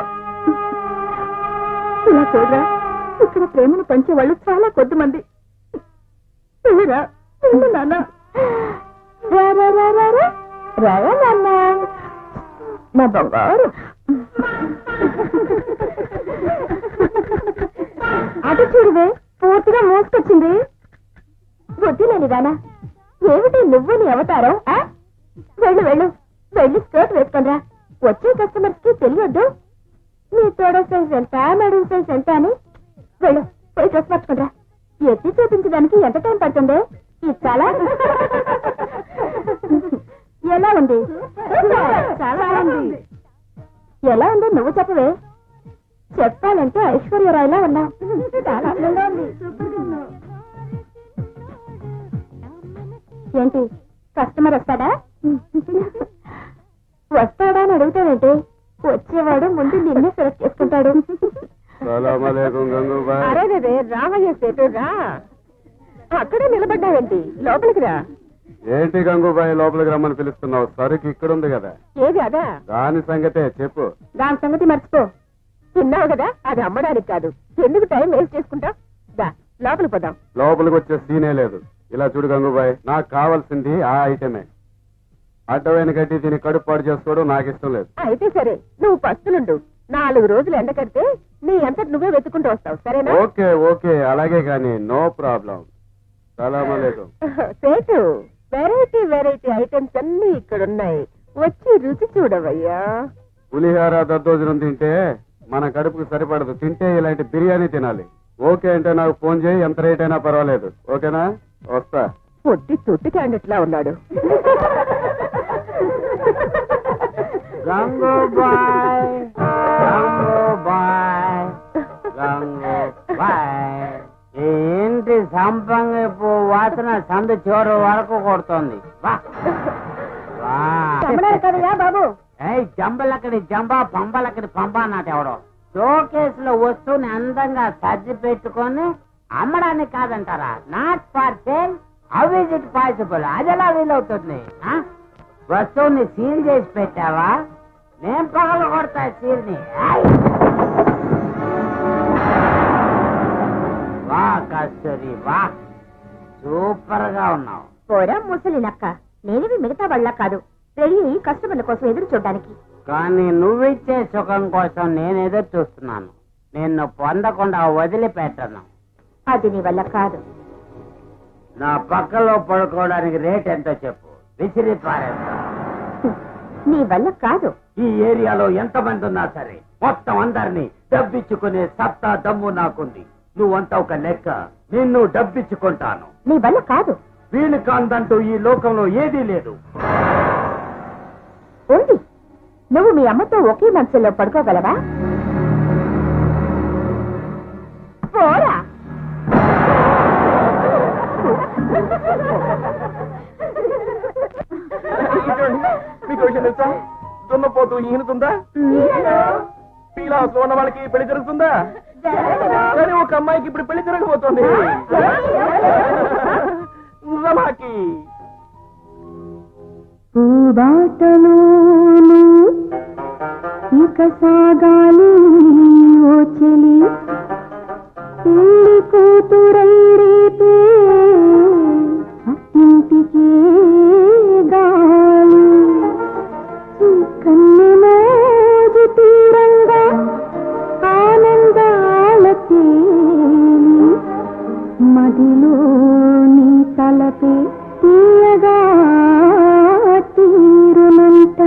ఇలా చూడరా. ఇక్కడ ప్రేమను పంచేవాళ్ళు చాలా కొద్ది మంది. నాన్న నాన్న, నా బంగారు. అటు చూడవే, పూర్తిగా మోసుకొచ్చింది. బుద్ధిలేని దానా, ఏమిటి నువ్వు నీ అవతారం? వెళ్ళు వెళ్ళు, వెళ్ళి స్కర్ట్ వేసుకొనిరా. వచ్చే కస్టమర్స్ కి తెలియొద్దు నీ తోడ సైజ్ ఎంత, నడుము సైజ్ ఎంత అని. వెళ్ళు, పోయి డ్రెస్ మార్చుకుంటా. ఎత్తి చూపించడానికి ఎంత టైం పడుతుంది? ఇది చాలా ఎలా ఉంది? చాలా ఉంది. ఎలా ఉంది నువ్వు చెప్పవే. చెప్పాలంటే ఐశ్వర్యరాయ్లా ఉన్నావు. చాలా అందంగా ఉంది. ఏంటి, కస్టమర్ వస్తాడా? వస్తాడా అని అడుగుతాడంటే వచ్చేవాడు ముందు నిన్నే సెలెక్ట్ చేసుకుంటాడు. అరే రామయ్య సేటురా, అక్కడే నిలబడ్డావేంటి? లోపలికి రా. ఏంటి గంగూబాయ్ లోపలికి రమ్మని పిలుస్తున్నావు? సరుకు ఇక్కడ ఉంది కదా. ఏది అదా? దాని సంగతే చెప్పు. దాని సంగతి మర్చిపో. తిన్నావు కదా, అది అమ్మడానికి కాదు. ఎందుకు టైం వేస్ట్ చేసుకుంటా? దా లోపలికి పోదాం. లోపలికి వచ్చే సీనే లేదు. ఇలా చూడు గంగూబాయ్, నాకు కావాల్సింది ఆ ఐటమే. అడ్డమైన గడ్డి దీన్ని కడుపు పాడు చేసుకోవడం నాకు ఇష్టం లేదు. అయితే సరే, నువ్వు పస్తులుండు. 4 రోజులు ఎండ కడితే నీ అంతటి నువ్వే వెతుకుంటూ వస్తావు, సరేనా? ఓకే ఓకే, అలాగే కానీ నో ప్రాబ్లం. సలాం అలైకుం. సేటు వెరైటీ వెరైటీ ఐటమ్స్ అన్ని ఇక్కడ ఉన్నాయి. వచ్చి రుచి చూడవయ్యా. పులిహార దద్దోజనం తింటే మన కడుపుకు సరిపడదు. తింటే ఇలాంటి బిర్యానీ తినాలి. ఓకే అంటే నాకు ఫోన్ చేయి. ఎంత రేట్ అయినా పర్వాలేదు. ఓకేనా? వస్తా. పొట్టి తొట్టి క్యాండిడేట్లా ఉన్నాడు. గంగూబాయ్ గంగూబాయ్ గంగూబాయ్. ఏంటి సంపంగి పువ్వు వాసన సందు చివరి వరకు కొడుతోంది. కదయా బాబు. జంబలక్కడి జంబా పంబలక్కడి పంబా అన్నట్టు ఎవడో షోకేస్ లో వస్తువుని అందంగా సర్ది పెట్టుకొని అమ్మడానికి కాదంటారా? Not for sale. How is it possible? అది ఎలా వీలవుతుంది? వస్తువుని సీల్ చేసి పెట్టావా? నేను పగలు కొడతా సీల్ని. వా కస్తూరి వా, సూపర్ గా ఉన్నావు. పోరా ముసలి నక్క. నేనేవి మిగతా వాళ్ళ కాదు, రెడీ అయ్యి కస్టమర్ల కోసం ఎదురు చూడడానికి. కానీ నువ్విచ్చే సుఖం కోసం నేను ఎదురు చూస్తున్నాను. నిన్ను పొందకుండా వదిలిపెట్టను. అది నీ వల్ల కాదు. నా పక్కలో పడుకోవడానికి రేట్ ఎంతో చెప్పు, విసిరి పారేస్తా. నీ వల్ల కాదు. ఈ ఏరియాలో ఎంతమంది ఉన్నా సరే మొత్తం అందరినీ డబ్బిచ్చుకునే సత్తా దమ్ము నాకుంది. నువ్వంతా ఒక లెక్క. నిన్ను డబ్బిచ్చుకుంటాను. నీ వల్ల కాదు. వీలు కాందంటూ ఈ లోకంలో ఏదీ లేదు. ఉంది. నువ్వు మీ అమ్మతో ఒకే మనసులో పడుకోగలవా? పోరా. మీకు విషయం తెలుసా? దున్నపోతూ ఈనుతుందా? పీలా హౌస్ లో ఉన్న వాళ్ళకి పెళ్లి జరుగుతుందా? కానీ ఒక అమ్మాయికి ఇప్పుడు పెళ్లి జరగబోతోంది. రమాకి బాటలోను ఇక సాగాలి ఓ చెలి. పెళ్లి కూతురై రేపే ఇంటికి గాలి. కన్ను మోజు తీరంగా ఆనందాల తేలి. మదిలో నీ తలపే తీయగా తీరునంట.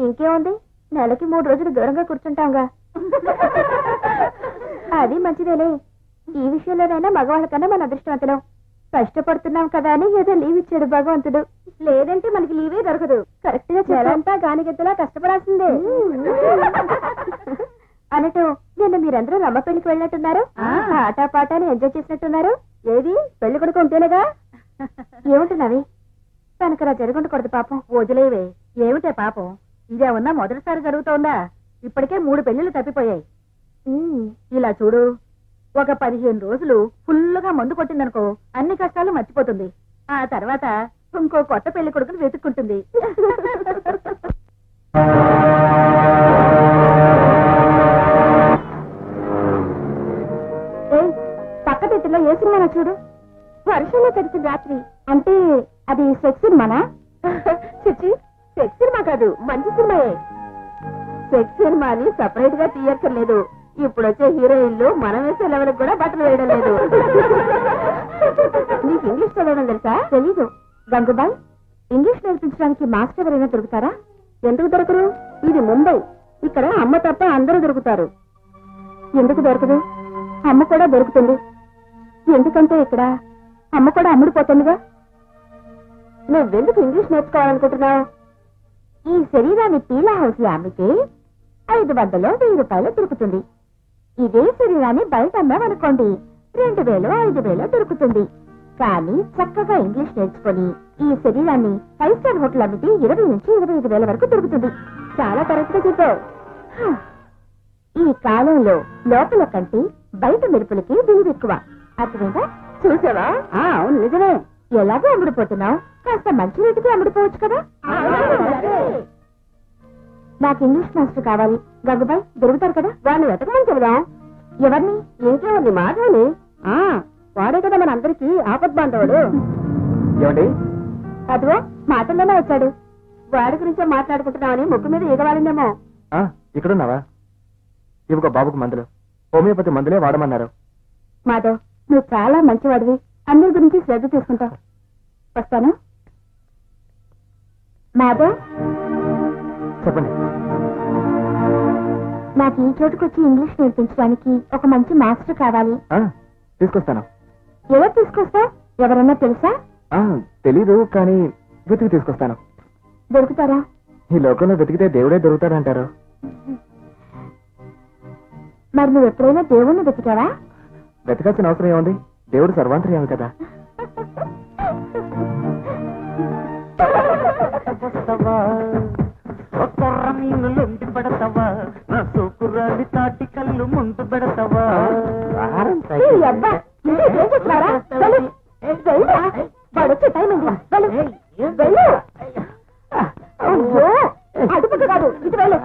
ఇంకేముంది, నెలకి 3 రోజులు దూరంగా కూర్చుంటాంగా. అది మంచిదేలే. ఈ విషయంలోనైనా మగవాళ్ళ కన్నా మన అదృష్టవంతులం. కష్టపడుతున్నాం కదా అని ఏదో లీవ్ ఇచ్చాడు భగవంతుడు. లేదంటే మనకి లీవే దొరకదు. కరెక్ట్ గా నెలంతా గానిగెత్తలా కష్టపడాల్సిందే. అన్నట్టు నిన్న మీరందరూ రమ్మ పెళ్లికి వెళ్ళినట్టున్నారు. ఆటా పాటాని ఎంజాయ్ చేసినట్టున్నారు. ఏది పెళ్లి కొడుకు ఉంటేనేగా. ఏముంటున్నావి? తనకలా జరుగుండకూడదు పాపం. వదిలేవే. ఏమిటే పాపం, ఇదేమన్నా మొదటిసారి జరుగుతోందా? ఇప్పటికే 3 పెళ్లిళ్ళు తప్పిపోయాయి. ఇలా చూడు, ఒక 15 రోజులు ఫుల్లుగా మందు కొట్టిందనుకో అన్ని కష్టాలు మర్చిపోతుంది. ఆ తర్వాత ఇంకో కొత్త పెళ్లి కొడుకుని వెతుక్కుంటుంది. పక్క తిట్టులో ఏ సినిమానా చూడు. వర్షంలో తడిసిన రాత్రి అంటే అది సెక్స్ సినిమానా? చిచ్చి, సెక్స్ సినిమా కాదు, మంచి సినిమాయే. సెక్స్ సినిమా అని సపరేట్ గా తీయక్కర్లేదు. ఇప్పుడు వచ్చే హీరోయిన్లు మనం వేసే లెవెల్ కూడా బట్టలు వేయడం లేదు. నీకు ఇంగ్లీష్ చదవడం తెలుసా? తెలీదు. గంగుబాయ్, ఇంగ్లీష్ నేర్పించడానికి మాస్టర్ ఎవరైనా దొరుకుతారా? ఎందుకు దొరకరు? ఇది ముంబై. ఇక్కడ అమ్మ తప్ప అందరూ దొరుకుతారు. ఎందుకు దొరకదు? అమ్మ కూడా దొరుకుతుంది. ఎందుకంటే ఇక్కడ అమ్మ కూడా అమ్ముడిపోతుందిగా. నువ్వెందుకు ఇంగ్లీష్ నేర్చుకోవాలనుకుంటున్నావు? ఈ శరీరాన్ని పీలా హౌస్ లో అమ్మితే 500 1000 రూపాయలు దొరుకుతుంది. ఇదే శరీరాన్ని బయట అమ్మామనుకోండి 2000 5000 దొరుకుతుంది. కానీ చక్కగా ఇంగ్లీష్ నేర్చుకుని ఈ శరీరాన్ని 5 స్టార్ హోటల్ అమ్మితే 20 నుంచి 25,000 వరకు దొరుకుతుంది. చాలా కరెక్ట్గా చెప్పావు. ఈ కాలంలో లోపల కంటే బయట మెరుపులకి విలువ ఎక్కువ. అర్థమైందా? చూసావా? అవును, నిజమే. ఎలాగో అమ్ముడిపోతున్నావు, కాస్త మంచి రేటుకి అమ్ముడిపోవచ్చు కదా. నాకు ఇంగ్లీష్ మాస్టర్ కావాలి. గంగుబాయ్ దొరుకుతారు కదా? వాడిని వెతకమని చెబుదాం. ఎవరిని? ఇంకెవరిని? మాధవ్ని. వాడే కదా మన అందరికీ ఆపద్ బాంధవుడు. ఏమండి? అదిగో మాటల్లోనే వచ్చాడు. వాడి గురించే మాట్లాడుకుంటున్నామని ముక్కు మీద ఈగవాడిందేమో. ఇక్కడున్నావా? ఇవిగో బాబుకు మందులు, హోమియోపతి మందులే వాడమన్నారు. మాధవ్, నువ్వు చాలా మంచివాడివి. అందరి గురించి శ్రద్ధ తీసుకుంటావు. వస్తాను. మాధవ్, చెప్పండి. నాకు ఈ చోటుకొచ్చి ఇంగ్లీష్ నేర్పించడానికి ఒక మంచి మాస్టర్ కావాలి. తీసుకొస్తాను. ఎవరు తీసుకొస్తావు? ఎవరన్నా తెలుసా? తెలీదు, కానీ వెతికి తీసుకొస్తాను. దొరుకుతారా? ఈ లోకంలో వెతికితే దేవుడే దొరుకుతాడంటారు. మరి నువ్వు ఎప్పుడైనా దేవుణ్ణి వెతికావా? వెతకాల్సిన అవసరం ఏముంది? దేవుడు సర్వాంతర్యామి కదా. లొండి పెడతావా, నా సోకురాలి తాటి కళ్ళు ముందు పెడతావా? వాడొచ్చే టైం వెళ్ళు. అటుపక్క కాదు, ఇటు వెళ్ళు.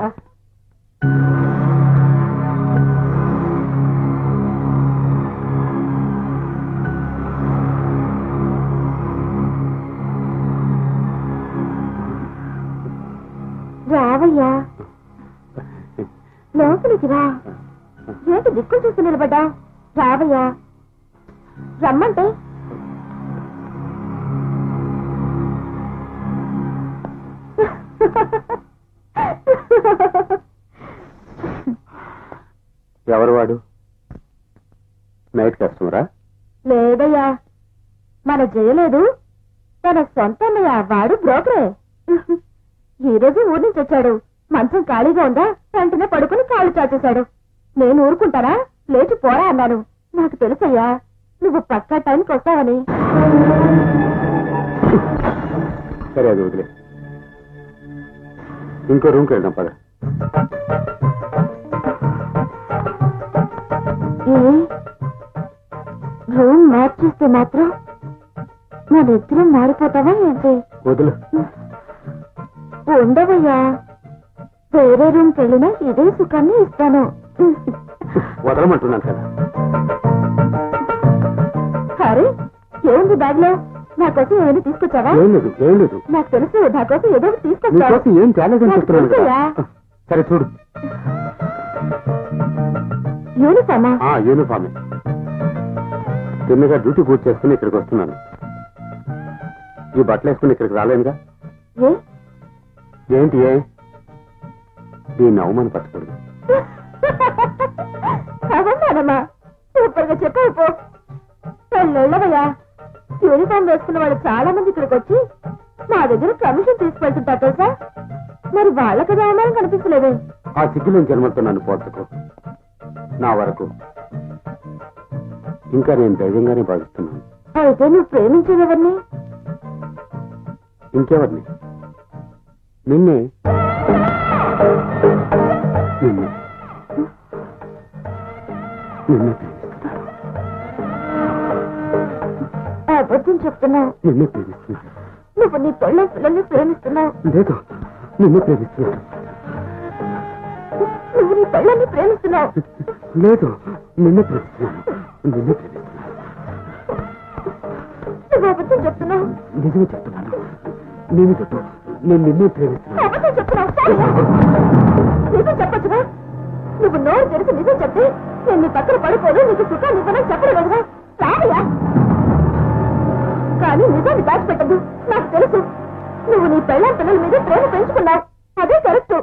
రావయ్యా, లోపలికి రా. ఏంటి దిక్కులు చూసి నిలబడ్డా? రావయ్యా, రమ్మంటే. ఎవరు వాడు? నైట్ కస్టమరా? లేదయ్యా, మన చేయలేదు. తన సొంత వాడు బ్రోకరే. ఈ రోజు ఊరి నుంచి వచ్చాడు. మంచం ఖాళీగా ఉందా, వెంటనే పడుకుని కాళ్ళు చాచేశాడు. నేను ఊరుకుంటానా? లేచి పోరా అన్నాను. నాకు తెలుసయ్యా, నువ్వు పక్కా టైంకి వస్తావని. సరే, అది వదిలే. ఇంకో రూమ్కి వెళ్దాం పద. రూమ్ మార్చేస్తే మాత్రం నా నిద్ర మారిపోతావా ఏంటి? వదులు. ఉండవయ్యా, వేరే రూమ్కి వెళ్ళినా ఇదే సుఖాన్ని ఇస్తాను. వదలమంటున్నాను కదా. అరే, ఏముంది బ్యాగ్ లో? నా కోసం ఏమైనా తీసుకొచ్చావా? ఏం లేదు, ఏం లేదు. నాకు తెలుసు, నా కోసం ఏదో తీసుకొచ్చా. ఏం తేలేదని చెప్తున్నాను కదా. సరే చూడు. యూనిఫామా? యూనిఫామే. తిన్నగా డ్యూటీ పూర్తి చేసుకుని ఇక్కడికి వస్తున్నాను. ఈ బట్టలు వేసుకుని ఇక్కడికి రాలేనుగా. ఏ ఏంటి? దీన్ని అవమానపరచకూడదు. అవమానమా? సూపర్గా చెప్పావు పో. పెళ్ళవయ్యా, యూనిఫామ్ వేసుకున్న వాళ్ళు చాలా మంది ఇక్కడికి వచ్చి మా దగ్గర కమిషన్ తీసుకెళ్తుంటారు తెలుసా? మరి వాళ్ళకి అవమానం కనిపించలేదే. ఆ సిగ్గులేని జన్మతో నన్ను పోర్చకు. నా వరకు ఇంకా నేను ధైర్యంగానే భావిస్తున్నాను. అయితే నువ్వు ప్రేమించేదెవరిని? ఇంకెవరిని? నిన్నే. నిన్నే నిన్నే ప్రేమిస్తున్నాను. అబద్ధం చెప్తున్నావు. నిన్నే ప్రేమిస్తున్నాను. నువ్వు నీ పిల్లల్ని ప్రేమిస్తున్నావు. లేదు, నిన్నే ప్రేమిస్తున్నాను. నువ్వు నీ పిల్లల్ని ప్రేమిస్తున్నావు. లేదు, నిన్నే ప్రేమిస్తున్నాను. నిన్నే ప్రేమిస్తున్నాను. నువ్వు అబద్ధం చెప్తున్నావు. నిజమే చెప్తున్నాను. నేను చెప్తూ నేను నిన్నే ప్రేమిస్తున్నాను. అబద్ధం చెప్తున్నావు. నిజం చెప్పచ్చుగా. నువ్వు నోరు తెరిచి నిజం చెప్తే నేను నీ పక్కన పడిపోదు, నీకు సుఖాన్ని ఇవ్వనని చెప్పడం లేదుగా. రావయ్యా. కానీ నిజాన్ని దాచిపెట్టద్దు. నాకు తెలుసు నువ్వు నీ పిల్లల మీద ప్రేమ పెంచుకున్నావు. అదే కరెక్ట్.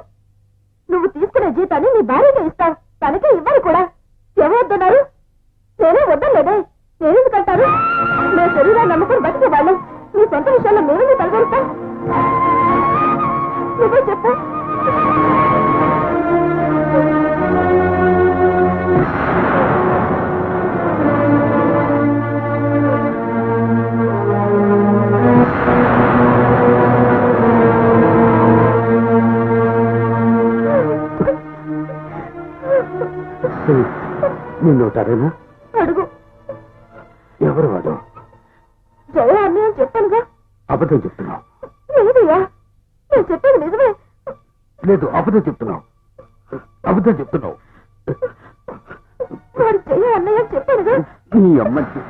నువ్వు తీసుకునే జీతాన్ని నీ భార్యగా ఇస్తావు. తనకే ఇవ్వరు కూడా. ఎవరు వద్దన్నారు? నేనే వద్దలేదే. నేనెందుకంటారు? నీ శరీరాన్ని నమ్ముకుని బతికే వాళ్ళు నీ సొంత విషయాల్లో మేమే తలగలుగుతాం. నువ్వే చెప్పు. నిన్నోటారేనా? అడుగు. ఎవరు వాడు? జయ అన్నీ అని చెప్పానుగా. అబద్ధం చెప్తున్నావు. లేదయ్యా, నేను చెప్పేది నిజమే. లేదు, అబద్ధం చెప్తున్నావు. అబద్ధం చెప్తున్నావు. వాడు జయ అన్నయ్య అని చెప్పానుగా. నీ అమ్మకి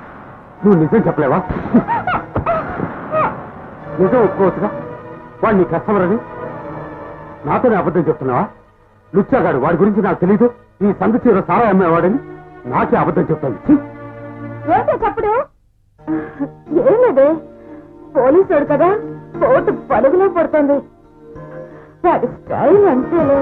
నువ్వు నిజం చెప్పలేవా? నిజం ఒప్పుకోవచ్చుగా. వాడు నీ కస్టమర్ అని నాతోనే అబద్ధం చెప్తున్నావా? లుచ్చాగాడు, వాడి గురించి నాకు తెలీదు. ఈ సందు చీర సారా అమ్మేవాడని నాకే అబద్ధం చెప్తాను. ఏంటో చప్పుడు? ఏం లేదే, పోలీసుడు కదా, కోర్టు పలుగులో పడుతుంది. వాడి స్టైల్ అంతేలే.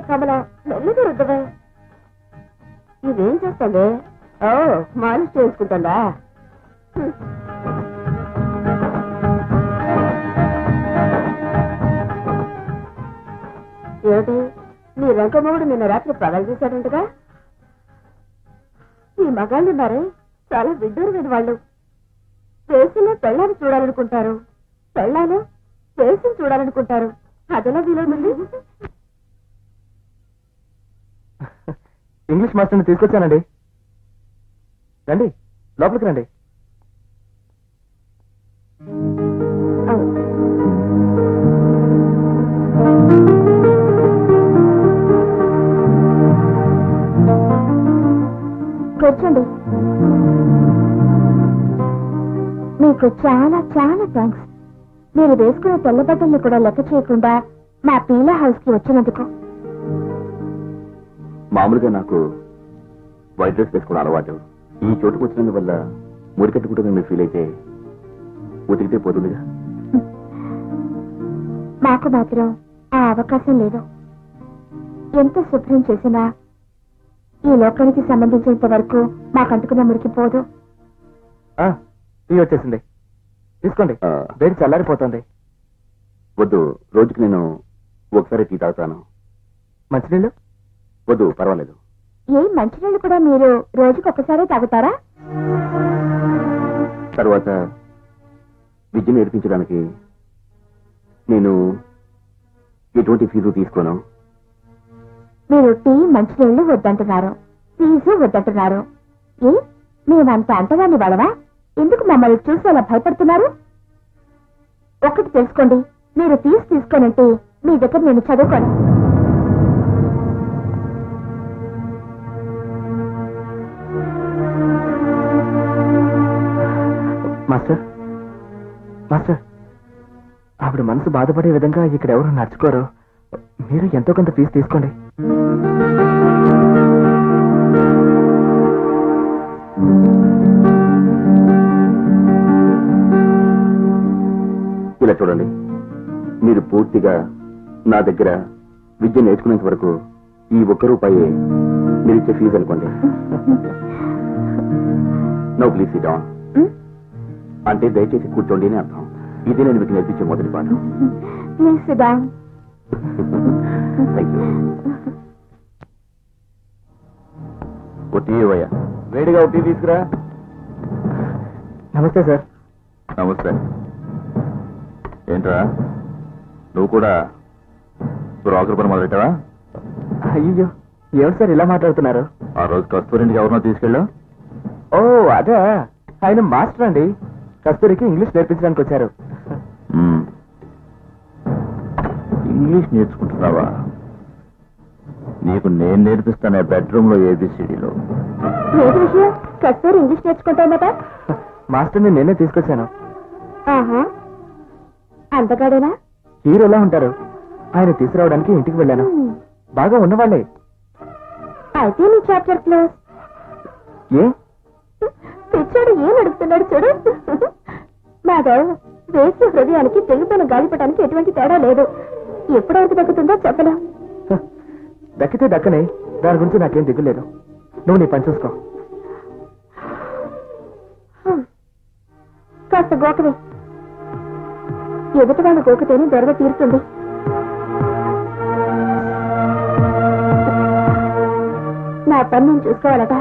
కమలా, మెల్లిగా రుద్దవే. ఇదేం చేస్తాండే? ఓ, మాలిష్ చేసుకుంటుందా? ఏమిటి, నీ వెంకమ్మగుడు నిన్న రాత్రి పగలు చేశాడంటగా? ఈ మగాళ్ళు ఉన్నారే, చాలా విడ్డూరమైన వాళ్ళు. వేసిన పెళ్ళాన్ని చూడాలనుకుంటారు, పెళ్ళాలు వేసిన చూడాలనుకుంటారు. అదెలా వీలవుతుంది? ఇంగ్లీష్ మాస్టర్ని తీసుకొచ్చానండి. రండి, లోపలికి రండి. కూర్చోండి. మీకు చాలా చాలా థ్యాంక్స్. మీరు వేసుకునే తెల్ల బట్టల్ని కూడా లెక్క చేయకుండా మా పీలా హౌస్ కి వచ్చినందుకు. మామూలుగా నాకు వైట్ డ్రెస్ వేసుకోవడం అలవాటు. ఈ చోటుకు వచ్చినందువల్ల మురికట్టుకుంటే మీరు ఫీల్ అయితే ఉతికితే పోతుందిగా. మాకు మాత్రం ఆ అవకాశం లేదు. ఎంత శుభ్రం చేసినా ఈ లోకానికి సంబంధించినంత వరకు మాకంటుకున్న మురికిపోదు. టీ వచ్చేసింది, తీసుకోండి. వేడి చల్లారిపోతుంది. వద్దు, రోజుకి నేను ఒకసారి టీ తాగుతాను. మంచినీళ్ళు వద్దు, పర్వాలేదు. ఏం మంచినీళ్ళు కూడా మీరు రోజుకి ఒక్కసారి తాగుతారా? తర్వాత విద్య నేర్పించడానికి నేను ఎటువంటి ఫీజు తీసుకోను. మీరు టీ మంచినీళ్ళు వద్దంటున్నారు, ఫీజు వద్దంటున్నారు. ఏ మేమంత అంతగాని వాడవా? ఎందుకు మమ్మల్ని చూసి అలా భయపడుతున్నారు? ఒకటి తెలుసుకోండి, మీరు తీసుకోనంటే మీ దగ్గర నేను చదువుకోను. మాస్టర్ మాస్టర్, ఆవిడ మనసు బాధపడే విధంగా ఇక్కడ ఎవరు నడుచుకోరు. మీరు ఎంతో కొంత ఫీజు తీసుకోండి. ఇలా చూడండి, మీరు పూర్తిగా నా దగ్గర విద్య నేర్చుకునేంత వరకు ఈ ₹1 మీరు ఇచ్చే ఫీజు అనుకోండి. నో ప్లీజ్ సిట్ డౌన్ అంటే దయచేసి కూర్చోండి అని అర్థం. ఇది నేను మీకు నేర్పించే మొదటి పాఠం. Please sit down. Thank you. Tea ఇవ్వయ్యా, వేడిగా టీ తీసుకురా. నమస్తే సార్. నమస్తే. ఏంట్రా, నువ్వు కూడా బ్రోకర్ పని మొదలెట్టావా? అయ్యో, ఏమిటి సార్ ఇలా మాట్లాడుతున్నారు? ఆ రోజు కస్తూరింటికి ఎవరినో తీసుకెళ్ళు. ఓ అదే, ఆయన మాస్టర్ అండి. కస్తూరికి ఇంగ్లీష్ నేర్పించడానికి వచ్చారు. ఇంగ్లీష్ నేర్చుకుంటున్నావా? నీకు నేను నేర్పిస్తానే బెడ్రూమ్ లో ఏబిసిడీలో. ఏది విషయం? కస్తూరి ఇంగ్లీష్ నేర్చుకుంటామట. మాస్టర్ని నేనే తీసుకొచ్చాను. ఆహా, అంతగాడేనా? హీరోలా ఉంటారు. ఆయన తీసుకురావడానికి ఇంటికి వెళ్ళాను. బాగా ఉన్నవాళ్ళే. అయితే నీ చాప్టర్ క్లోజ్. ఏ పిచ్చాడు ఏం అడుగుతున్నాడు చూడు. మాధవ్, వేసే హృదయానికి తెగిపోయిన గాలిపటానికి ఎటువంటి తేడా లేదు. ఎప్పుడైతే దక్కుతుందో చెప్పలేం. దక్కితే దక్కనే, దాని గురించి నాకేం దిగులేదు. నువ్వు నీ పని చూసుకో. కాస్త గోకవే. ఎదుటి వాళ్ళు గోకితేనే దొరద తీరుతుంది. నా పని నేను చూసుకోవాలట.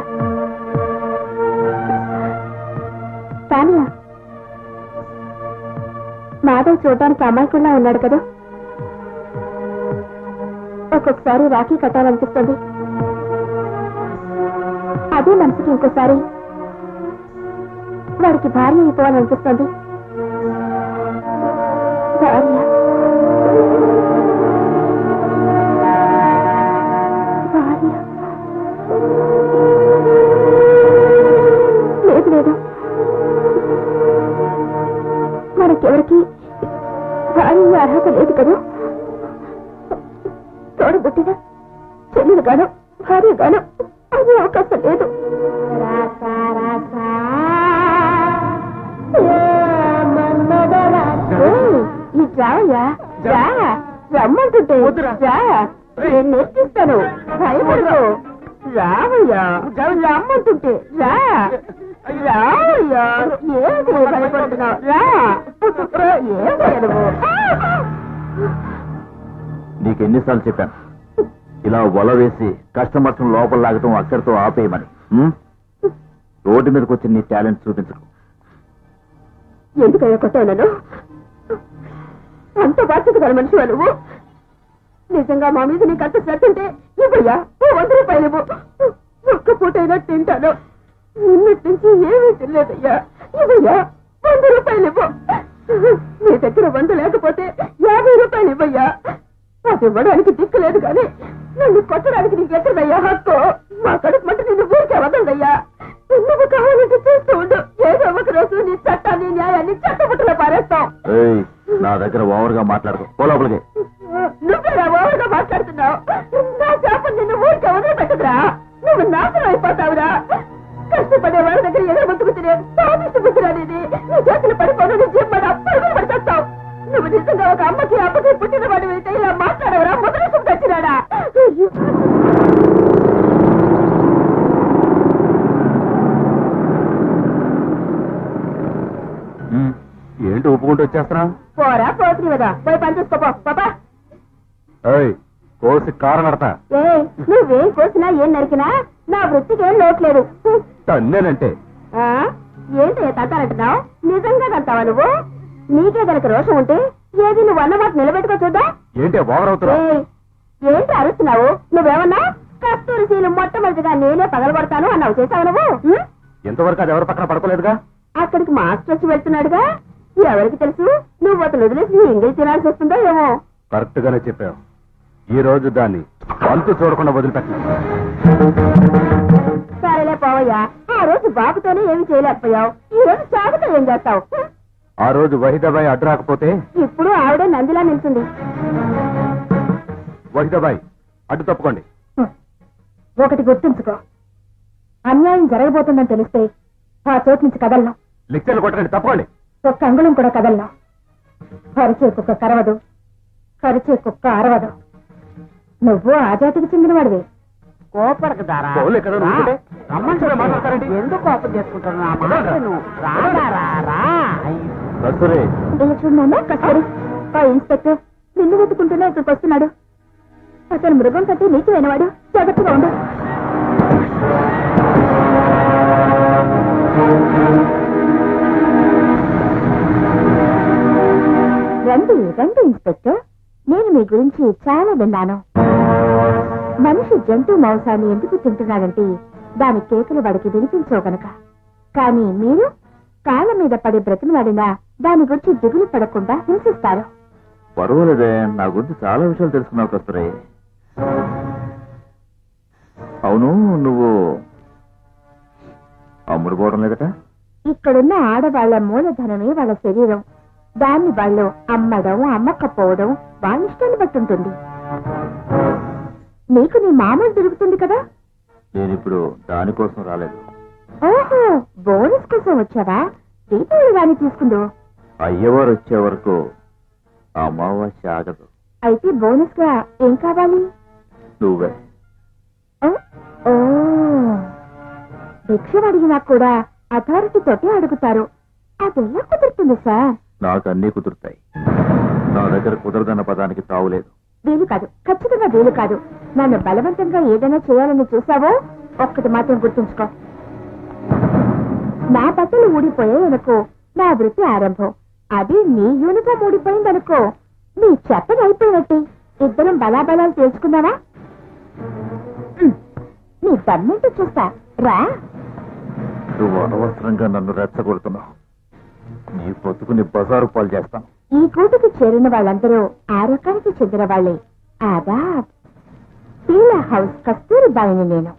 తానియా, మాధవ్ చూడటానికి అమాయకుల్లా ఉన్నాడు కదా. ఒక్కొక్కసారి రాఖీ కట్టాలనిపిస్తుంది. అదే మనసుకి ఇంకోసారి వాడికి భార్య అయిపోవాలనిపిస్తుంది. భార్య భార్య లేదు లేదు, మనకెవరికి భార్య అర్హత లేదు కదా. తోడబుట్టిన చెల్లెలు గాను భార్య గాను అయ్యే అవకాశం లేదు. ఈ రావయ్యా, రా, రమ్మంటుంటే రా, నేను నేర్పిస్తాను. భయపడదు. రావయ్యా, రమ్మంటుంటే రా, రావయ్యా. ఏది భయపడుతున్నావు? రా, ఏమయ్యా నువ్వు? నీకు ఎన్నిసార్లు చెప్పాను ఇలా వల వేసి కస్టమర్స్ లోపల లాగటం అక్కడితో ఆపేయమని. రోడ్డు మీదకి వచ్చి నీ టాలెంట్ చూపించకు. ఎందుకయ్యా కొట్టావు నన్ను? అంత బాధ్యత గల మనిషి నువ్వు. నిజంగా మా మీద నీకు అంత శ్రద్ధ ఉంటే ఇవ్వయ్యా, ₹100 ఇవ్వు. ఒక్క పూటైనా తింటాను. నిన్నటి నుంచి ఏమీ తినలేదయ్యా. ఇవ్వయ్యా, ₹100 ఇవ్వు. నీ దగ్గర 100 లేకపోతే ₹50 ఇవ్వయ్యా. అది ఇవ్వడానికి దిక్కు లేదు కానీ నన్ను కొట్టడానికి నీకు ఎక్కడయ్యా హక్కు? మా కడుపు మంట నిన్ను ఊరికే వదలదయ్యా. నువ్వు కావాలంటే చూస్తూ ఉండు. ఏదో ఒక రోజు నీ చట్టాన్ని న్యాయాన్ని చట్టబుట్టలో పారేస్తాం. నా దగ్గర ఓవర్గా మాట్లాడుకో, పో లోపలికి. నువ్వేరా ఓవర్గా మాట్లాడుతున్నావు? నా చేపలు నిన్ను ఊరికే వదిలిపెట్టదురా. నువ్వు నాశనం అయిపోతావురా. కష్టపడే వాళ్ళ దగ్గర ఎదురు బతుకుతున్నా సాధిస్తూ బుద్ధిరా నీది. నీ చేతులు పడిపోను, నీ జీవితం అప్పుడు పడిచేస్తావు. నువ్వు నిజంగా ఒక అమ్మకి అమ్మకి పుట్టిన వాడు అయితే ఇలా మాట్లాడవరా? మొదలు సుఖించినాడా? ఏంటి ఒప్పుకుంటూ వచ్చేస్తున్నా? పోరా పోతుంది కదా, పోయి పని చూసుకోపో పాపా. కోసి కారం నడతా. నువ్వేం కోసినా ఏం నరికినా నా వృత్తికి ఏం లోట్లేదు. తన్నేనంటే ఏంటో తంతానంటున్నావు? నిజంగా తంతావా నువ్వు? నీకే గనక రోషం ఉంటే ఏది నువ్వు అన్నమాట నిలబెట్టుకో చూద్దా. ఏంటి ఓవర్ అవుతున్నా? ఏంటి అరుస్తున్నావు? నువ్వేమన్నా కస్తూరి శీలు మొట్టమొదటిగా నేనే పగలబడతాను అన్నావు. చేశావు నువ్వు? ఎంతవరకు అది ఎవరి పక్కన పడుకోలేదుగా. అక్కడికి మాస్టర్ వచ్చి వెళ్తున్నాడుగా. ఎవరికి తెలుసు నువ్వు అతను వదిలేసి ఎంగిల్ తినాల్సి వస్తుందో ఏమో. కరెక్ట్ గానే చెప్పావు. ఈ రోజు దాన్ని అంతు చూడకుండా వదిలిపెట్టినా. సరేలే పోవయ్యా. ఆ రోజు బాబుతోనే ఏమి చేయలేకపోయావు. ఈ రోజు చాకుతో ఏం చేస్తావు? ఆ రోజు వహీదాబాయి అడ్డు రాకపోతే ఇప్పుడు ఆవిడే నందిలా నిల్చుంది. వహీదాబాయి అడ్డు తప్పుకోండి. ఒకటి గుర్తుంచుకో, అన్యాయం జరగబోతుందని తెలిస్తే ఆ చోటు నుంచి కదలను. లెక్చర్లు కొట్టండి, తప్పుకోండి. ఒక్క అంగుళం కూడా కదలను. కరిచే కుక్క కరవదు, కరిచే కుక్క అరవదు. నువ్వు ఆ జాతికి చెందినవాడివి. కోపడకు దారా. పోలే కదా, రా. నువ్వుంటే. రమ్మంటే మాట్లాడతారేంటి? ఎందుకు కోపం చేసుకుంటున్నా? రా. కస్తూరి, ఇలా చూడన్నా కస్తూరి. ఆ ఇన్స్పెక్టర్ నిన్ను వెతుకుంటూనే ఇక్కడికి వస్తున్నాడు. అతను మృగం కంటే నీచమైనవాడు. జాగ్రత్తగా ఉండు. రండి రండి ఇన్స్పెక్టర్, నేను మీ గురించి చాలా విన్నాను. మనిషి జంతు మాంసాన్ని ఎందుకు తింటున్నాడంటే దాని కేకలు వాడికి వినిపించవు గనక. కానీ మీరు కాళ్ళ మీద పడి బ్రతిమలాడినా దాని గురించి దిగులు పడకుండా హింసిస్తారు. పర్వాలేదే, నా గురించి చాలా విషయాలు తెలుసుకున్నావు కస్తూరి. అవును, నువ్వు అమ్ముడుపోవడం లేదట? ఇక్కడున్న ఆడవాళ్ల మూలధనమే వాళ్ళ శరీరం. దాన్ని వాళ్ళు అమ్మడం అమ్మకపోవడం వాళ్ళ ఇష్టాన్ని బట్టి ఉంటుంది. నీకు నీ మామూలు దొరుకుతుంది కదా. నేనిప్పుడు దానికోసం రాలేదు. ఓహో, బోనస్ కోసం వచ్చావా? దీపావళి గాని తీసుకుందో. అయ్యవారు వచ్చే వరకు అమావాస్య ఆగదు. అయితే బోనస్ గా ఏం కావాలి? నువ్వే. ఓ, భిక్ష అడిగినా కూడా అథారిటీ తోటి అడుగుతారు. అదెలా కుదురుతుంది సార్? నాకు అన్నీ కుదురుతాయి. నా దగ్గర కుదరదన్న పదానికి తావులేదు. వీలు కాదు, ఖచ్చితంగా వీలు కాదు. నన్ను బలవంతంగా ఏదైనా చేయాలని చూసావో ఒక్కటి మాత్రం గుర్తుంచుకో. నా బట్టలు ఊడిపోయాయనుకో, నా వృత్తి ఆరంభం. అది నీ యూనిఫామ్ ఊడిపోయిందనుకో, నీ చెత్తగా అయిపోయినట్టే. ఇద్దరం బలాబలాలు తెలుసుకున్నావా? నీ దమ్మెంటూ చూస్తా రా. నువ్వు అనవసరంగా నన్ను రెచ్చగొడుతున్నావు. నీ పొత్తుకుని బజారు పాలు చేస్తాను. ఈ కూటుకు చేరిన వాళ్ళందరూ ఆ రకానికి చెందిన వాళ్లే. ఆదాబ్. పీలా హౌస్ కస్తూరి బాయిని నేను.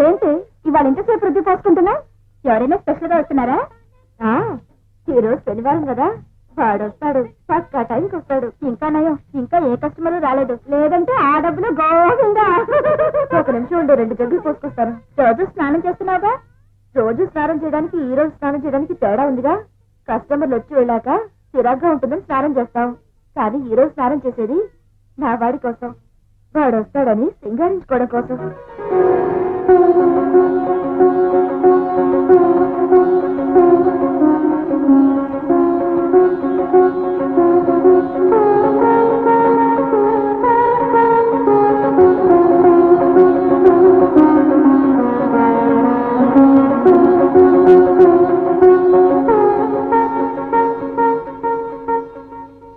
ఏంటి ఇవాళ ఎంతసేపు రుద్ది పోసుకుంటున్నా? ఎవరైనా స్పెషల్ గా వస్తున్నారా? ఈ రోజు శనివారం కదా, వాడు వస్తాడు. పక్కా టైంకి వస్తాడు. ఇంకా నయం, ఇంకా ఏ కస్టమర్ రాలేదు. లేదంటే ఆ డబ్బులు గోవిందా. ఒక నిమిషం ఉండు, 2 జగ్గులు పోసుకొస్తాను. రోజు స్నానం చేస్తున్నావుగా? రోజు స్నానం చేయడానికి ఈ రోజు స్నానం చేయడానికి తేడా ఉందిగా. కస్టమర్లు వచ్చి వెళ్ళాక చిరాగ్గా ఉంటుందని స్నానం చేస్తాం. కానీ ఈ రోజు స్నానం చేసేది నా వాడి కోసం. వాడు వస్తాడని సింగారించుకోవడం కోసం.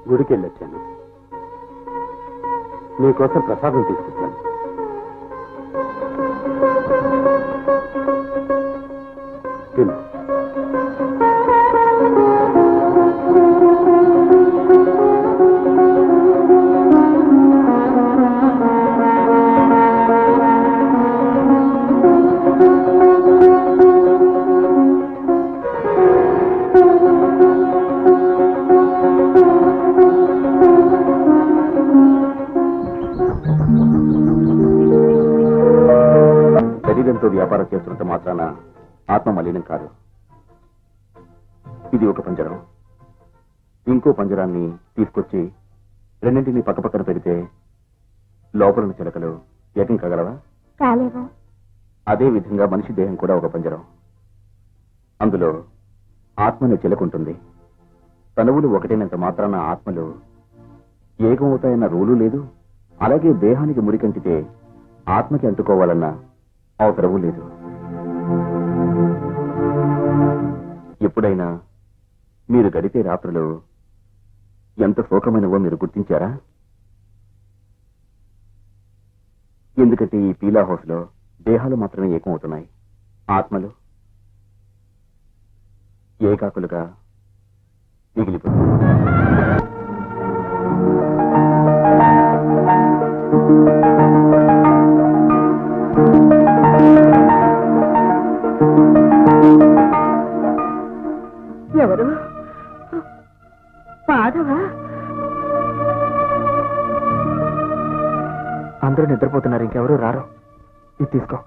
గుడికి వెళ్ళొచ్చాను. నీకోసం ప్రసాదం తీసుకొచ్చాను. తిను. శరీరంతో వ్యాపారం చేస్తున్నంత మాత్రాన ఆత్మ మలినం కాదు. ఇది ఒక పంజరం. ఇంకో పంజరాన్ని తీసుకొచ్చి రెండింటినీ పక్కపక్కన పెడితే లోపల చిలకలు ఏకం కాగలవా? కాలేవా? అదే విధంగా మనిషి దేహం కూడా ఒక పంజరం. అందులో ఆత్మని చిలకుంటుంది. తనువులు ఒకటైనంత మాత్రాన ఆత్మలు ఏకమవుతాయన్న రూలు లేదు. అలాగే దేహానికి మురికంటితే ఆత్మకి అంటుకోవాలన్న అవసరమూ లేదు. ఎప్పుడైనా మీరు గడిపే రాత్రులు ఎంత శోకమైనవో మీరు గుర్తించారా? ఎందుకంటే ఈ పీలా హౌస్ లో దేహాలు మాత్రమే ఏకమవుతున్నాయి, ఆత్మలు ఏకాకులుగా మిగిలిపోతుంది. ఎవరు? పాడవా? అందరూ నిద్రపోతున్నారు, ఇంకెవరూ రారు. ఇది తీసుకో,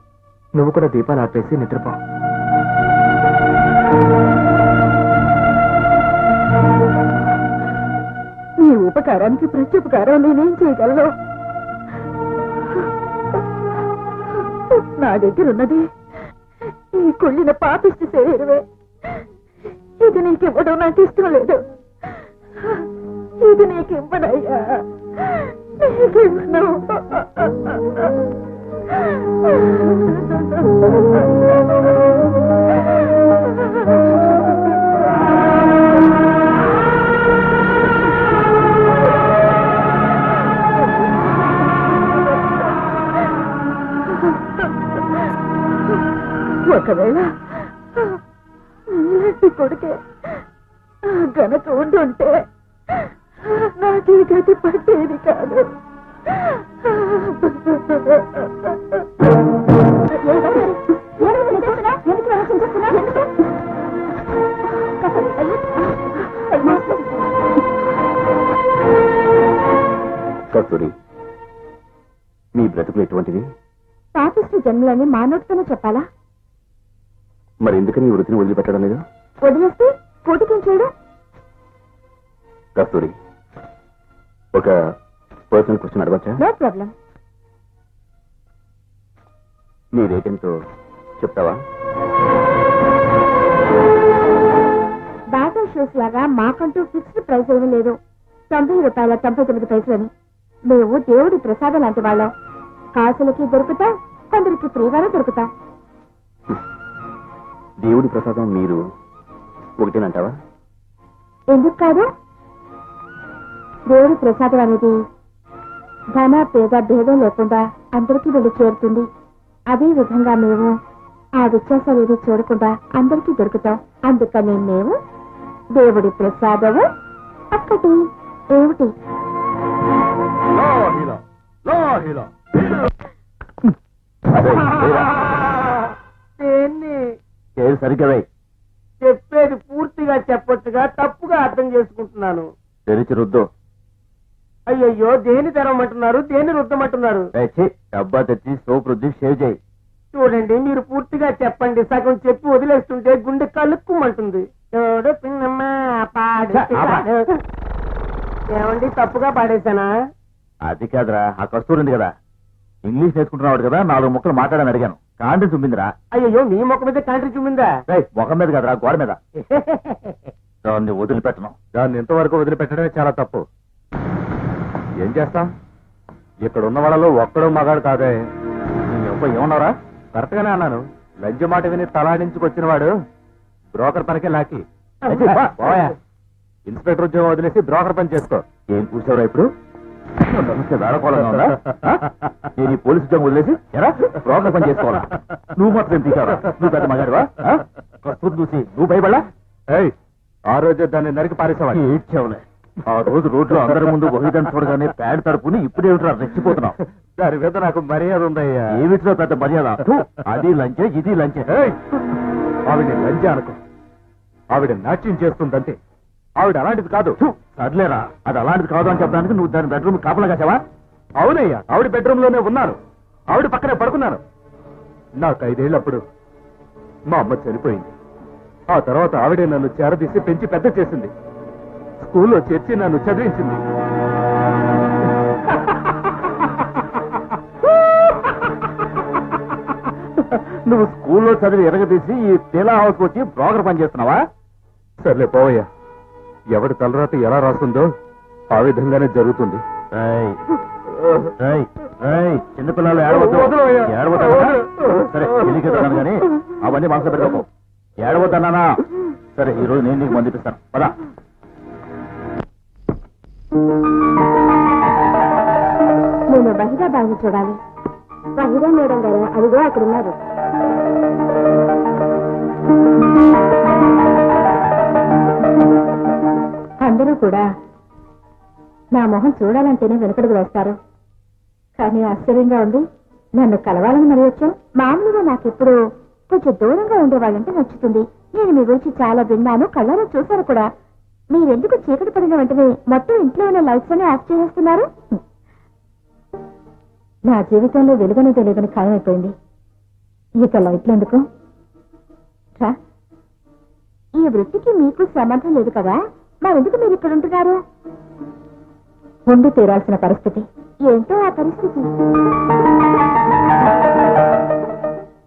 నువ్వు కూడా దీపాలు ఆపేసి నిద్రపో. నీ ఉపకారానికి ప్రత్యుపకారం నేనేం చేయగలను? నా దగ్గరున్నది ఈ కుళ్ళిన పాపిష్టి శరీరమే. ఇది నీకివ్వడం నాకు ఇష్టం లేదు. ఇది నీకివ్వనయ్యా, నీకివ్వను. ఒకవేళ నీలాంటి కొడుకే గనక ఉండుంటే నాకు ఈ గతి పట్టేది కాదు. కస్తూరి, మీ బ్రతుకులు ఎటువంటివి? పాపిష్టి జన్మలని మానవుడితోనే చెప్పాలా? మరి ఎందుకని ఈ వృత్తిని వదిలిపెట్టడం లేదు? వదిలేస్తే కోటికేం చేయడం? కస్తూరి, ఒక పర్సనల్ క్వశ్చన్ అడగచ్చా? No problem. నీ రేటింగ్తో చెప్తావా? బ్యాటర్ షోస్ లాగా మాకంటూ ఫిక్స్డ్ ప్రైస్ ఏమీ లేదు. 90 రూపాయల 99 పైసలని. మేము దేవుడి ప్రసాదం లాంటి వాళ్ళం. కాసులకి దొరుకుతాం, కొందరికి ఫ్రీగానే దొరుకుతాం. దేవుడి ప్రసాదం మీరు ఒకటేనంటావా? ఎందుకు కాదు? దేవుడి ప్రసాదం అనేది ధన పేద భేదం లేకుండా అందరికీ వెళ్ళి చేరుతుంది. అదే విధంగా మేము ఆ వ్యత్యాసాలు ఏది చూడకుండా అందరికీ దొరుకుతాం. అందుకని మేము దేవుడి ప్రసాదము అక్కటి. ఏమిటి? సరిగ్గా చెప్పేది పూర్తిగా చెప్పొచ్చుగా, తప్పుగా అర్థం చేసుకుంటున్నాను. తెరిచి రుద్దు. అయ్యయ్యో, దేని తెరవమంటున్నారు, దేని రుద్దమంటున్నారు? డబ్బా తెచ్చి సోప్ రుద్ది షేవ్ చేయి. చూడండి, మీరు పూర్తిగా చెప్పండి. సగం చెప్పి వదిలేస్తుంటే గుండె కలుక్కుమంటుంది. చూడు పిన్నమ్మ పాడు. ఏమండి, తప్పుగా పాడేశానా? అది కాదురా, ఆ కస్తూరి ఉంది కదా, ఇంగ్లీష్ నేర్చుకుంటున్నాడు కదా, 4 ముక్కలు మాట్లాడని అడిగాను. కాండ్రి చుమ్మిందిరా. అయ్యో, మీ ముఖం మీద కాంట్రీ చుమ్మిందా? ముఖం మీద కదరా, గోడ మీద. దాన్ని వదిలిపెట్టను. దాన్ని ఇంతవరకు వదిలిపెట్టడమే చాలా తప్పు. ఏం చేస్తాం? ఇక్కడ ఉన్న వాళ్ళలో ఒక్కడో మగాడు కాదే. ఏమన్నారా? కరెక్ట్ గానే అన్నాను. లంచ మాట విని తలాడించుకొచ్చిన వాడు బ్రోకర్ పనికే లాకి. ఇన్స్పెక్టర్ ఉద్యోగం వదిలేసి బ్రోకర్ పని చేసుకో. ఏం కూర్చోరా ఇప్పుడు? నేను ఈ పోలీసు ఉద్యోగం వదిలేసి ఎరా బ్రోకర్ పని చేసుకోవాలా? నువ్వు మాత్రం ఏం తీసావరా? నువ్వు పెద్ద మగాడివా? కస్తూరి చూసి నువ్వు భయపడలా? ఆ రోజే దాన్ని నరికి పారేసావా? ఏడ్చావులే. ఆ రోజు రోడ్లో అందరి ముందు వహిదని చూడగానే ప్యాడ్ తడుపుని ఇప్పుడేమిట్రా రెచ్చిపోతున్నావు? దాని మీద నాకు మర్యాద ఉందయ్యా. ఏమిట్రా పెద్ద మర్యాద? అది లంచే, ఇది లంచే. ఆవిడ లంచే అనుకో, ఆవిడ నాట్యం చేస్తుందంటే. ఆవిడ అలాంటిది కాదు. సర్లేరా, అది అలాంటిది కాదు అని చెప్పడానికి నువ్వు దాని బెడ్రూమ్ కాపలా కాసావా? అవునయ్యా, ఆవిడ బెడ్రూమ్ లోనే ఉన్నాను, ఆవిడ పక్కనే పడుకున్నాను. నాకు 5 ఏళ్ళప్పుడు మా అమ్మ చనిపోయింది. ఆ తర్వాత ఆవిడే నన్ను చేరదీసి పెంచి పెద్ద చేసింది. స్కూల్లో చేర్చి నన్ను చదివించింది. నువ్వు స్కూల్లో చదివి ఎరగదీసి ఈ టేలా హౌస్కి వచ్చి బ్రోకర్ పని చేస్తున్నావా? సర్లే పోవయ్యా, ఎవడి తలరాత ఎలా రాస్తుందో ఆ విధంగానే జరుగుతుంది. చిన్నపిల్లలు ఏడవద్దు. సరే అవన్నీ మనసులో పెట్టుకో. ఏడవద్దన్నానా? సరే ఈ రోజు నేను నీకు మంది ఇప్పిస్తాను. పదా. నేను బహిరా బాగా చూడాలి. బహిరా మేడం గారు అదిగో అక్కడ ఉన్నారు. అందరూ కూడా నా మొహం చూడాలంటేనే వెనుకడుగు వేస్తారు. కానీ ఆశ్చర్యంగా ఉంది, నన్ను కలవాలని మరి వచ్చాను. మామూలుగా నాకెప్పుడు కొంచెం దూరంగా ఉండేవాళ్ళంటే నచ్చుతుంది. నేను మీ గురించి చాలా విన్నాను, కళ్ళలో చూశాను కూడా. మీరెందుకు చీకటి పడిన వెంటనే మొత్తం ఇంట్లో ఉన్న లైట్స్ అనే ఆఫ్ చేసేస్తున్నారు? నా జీవితంలో వెలుగని తెలియదని ఖాయమైపోయింది. ఇక లైట్లు ఎందుకు? ఈ వృత్తికి మీకు సంబంధం లేదు కదా, మరెందుకు మీరు ఇక్కడ ఉంటున్నారు? ఉండి తీరాల్సిన పరిస్థితి. ఏంటో ఆ పరిస్థితి.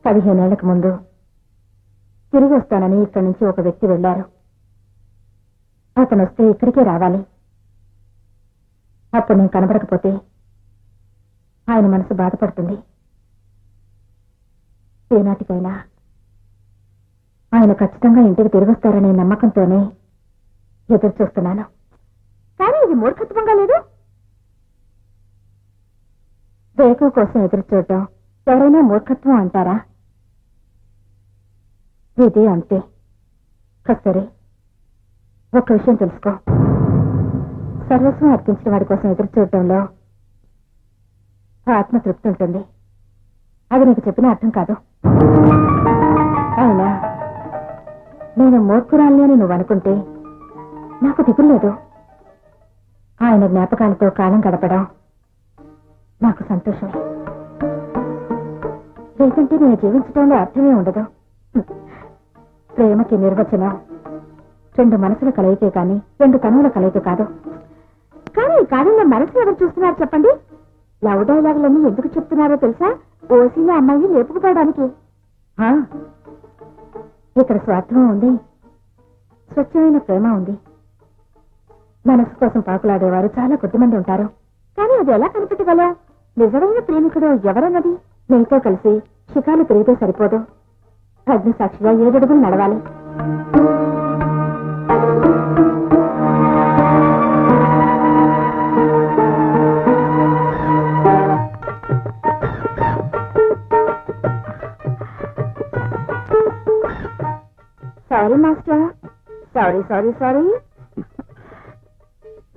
15 ఏళ్లకు ముందు తిరిగి వస్తానని ఇక్కడి నుంచి ఒక వ్యక్తి వెళ్లారు. అతను వస్తే ఇక్కడికే రావాలి. అప్పుడు నేను కనబడకపోతే ఆయన మనసు బాధపడుతుంది. ఏనాటికైనా ఆయన ఖచ్చితంగా ఇంటికి తిరిగి వస్తారనే నమ్మకంతోనే ఎదురు చూస్తున్నాను. కానీ ఇది మూర్ఖత్వంగా లేదు? వేకువ కోసం ఎదురు చూడటం ఎవరైనా మూర్ఖత్వం అంటారా? ఇది అంతే. సరే, ఒక విషయం తెలుసుకో. సర్వస్వం అర్పించిన వాడి కోసం ఎదురు చూడటంలో ఆత్మతృప్తి ఉంటుంది. అది నీకు చెప్పిన అర్థం కాదు. అయినా నేను మూర్ఖురాలి అని నువ్వు అనుకుంటే నాకు దిగులు లేదు. ఆయన జ్ఞాపకాలతో కాలం గడపడం నాకు సంతోషమే. లేదంటే నేను జీవించడంలో అర్థమే ఉండదు. ప్రేమకి నిర్వచనం 2 మనసుల కలయికే కానీ 2 తనువుల కలయిక కాదు. కానీ ఈ కాలంలో మనసులు ఎవరు చూస్తున్నారు చెప్పండి? లవ్ డైలాగులన్నీ ఎందుకు చెప్తున్నారో తెలుసా? ఓసీలో అమ్మాయిని లేపుకుపోవడానికి. ఇక్కడ స్వార్థం ఉంది, స్వచ్ఛమైన ప్రేమ ఉంది. మనసు కోసం పాకులాడేవారు చాలా కొద్దిమంది ఉంటారు. కానీ అది ఎలా కనిపెట్టగలం? నిజమైన ప్రేమికుడు ఎవరన్నది? నీతో కలిసి శిఖాలు తిరిగితే సరిపోదు, అగ్ని సాక్షిగా 7 అడుగులు నడవాలి. Sorry master, sorry.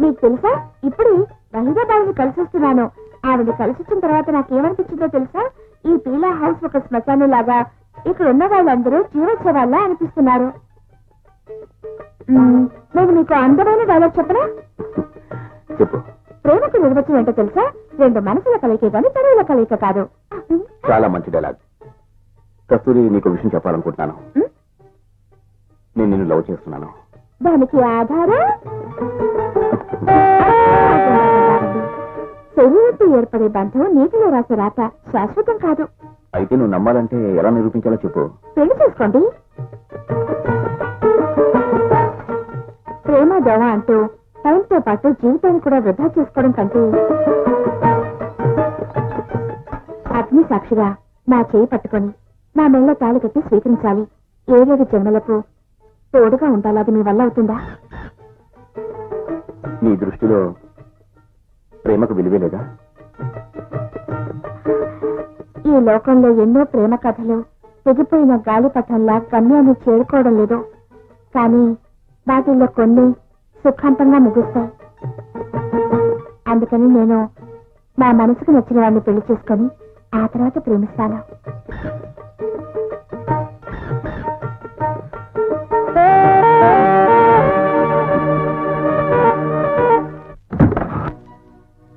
మీకు తెలుసా, ఇప్పుడు వహీదాబాయిని కలిసి వస్తున్నాను. ఆవిడ కలిసి వచ్చిన తర్వాత నాకేమనిపించిందో తెలుసా? ఈ పీలా హౌస్ ఒక శ్మశానం లాగా, ఇక్కడ ఉన్న వాళ్ళందరూ జీవోత్సవాళ్ళ అనిపిస్తున్నారు. నేను మీకు అందమైన డైలాగ్ చెప్పనా? చెప్పు. ప్రేమకు నిర్వచనం ఏంటో తెలుసా? 2 మనసుల కలయికే కానీ తరువుల కలయిక కాదు. చాలా మంచి డైలాగ్. కస్తూరి, నీకు విషయం చెప్పాలనుకుంటున్నాను. నేను నిన్ను లవ్ చేస్తున్నాను. దానికి ఆధారం శరీరంతో ఏర్పడే బంధం నీటిలో రాసే రాత, శాశ్వతం కాదు. అయితే నువ్వు నమ్మాలంటే ఎలా నిరూపించాలో చెప్పు. పెళ్లి చేసుకోండి. ప్రేమ దోమ అంటూ టైంతో పాటు జీవితాన్ని కూడా వృధా చేసుకోవడం కంటే అగ్ని సాక్షిగా నా చేయి పట్టుకొని నా మెళ్ళ తాళి కట్టి స్వీకరించాలి. 7 జన్మలకు తోడుగా ఉండాలి. అది మీ వల్ల అవుతుందా? నీ దృష్టిలో ప్రేమకు విలువే లేదా? ఈ లోకంలో ఎన్నో ప్రేమ కథలు తెగిపోయిన గాలిపటంలా గమ్యాన్ని చేరుకోవడం లేదు. కానీ వాటిల్లో కొన్ని సుఖాంతంగా ముగుస్తాయి. అందుకని నేను నా మనసుకు నచ్చిన వాడిని పెళ్లి చేసుకొని ఆ తర్వాత ప్రేమిస్తాను.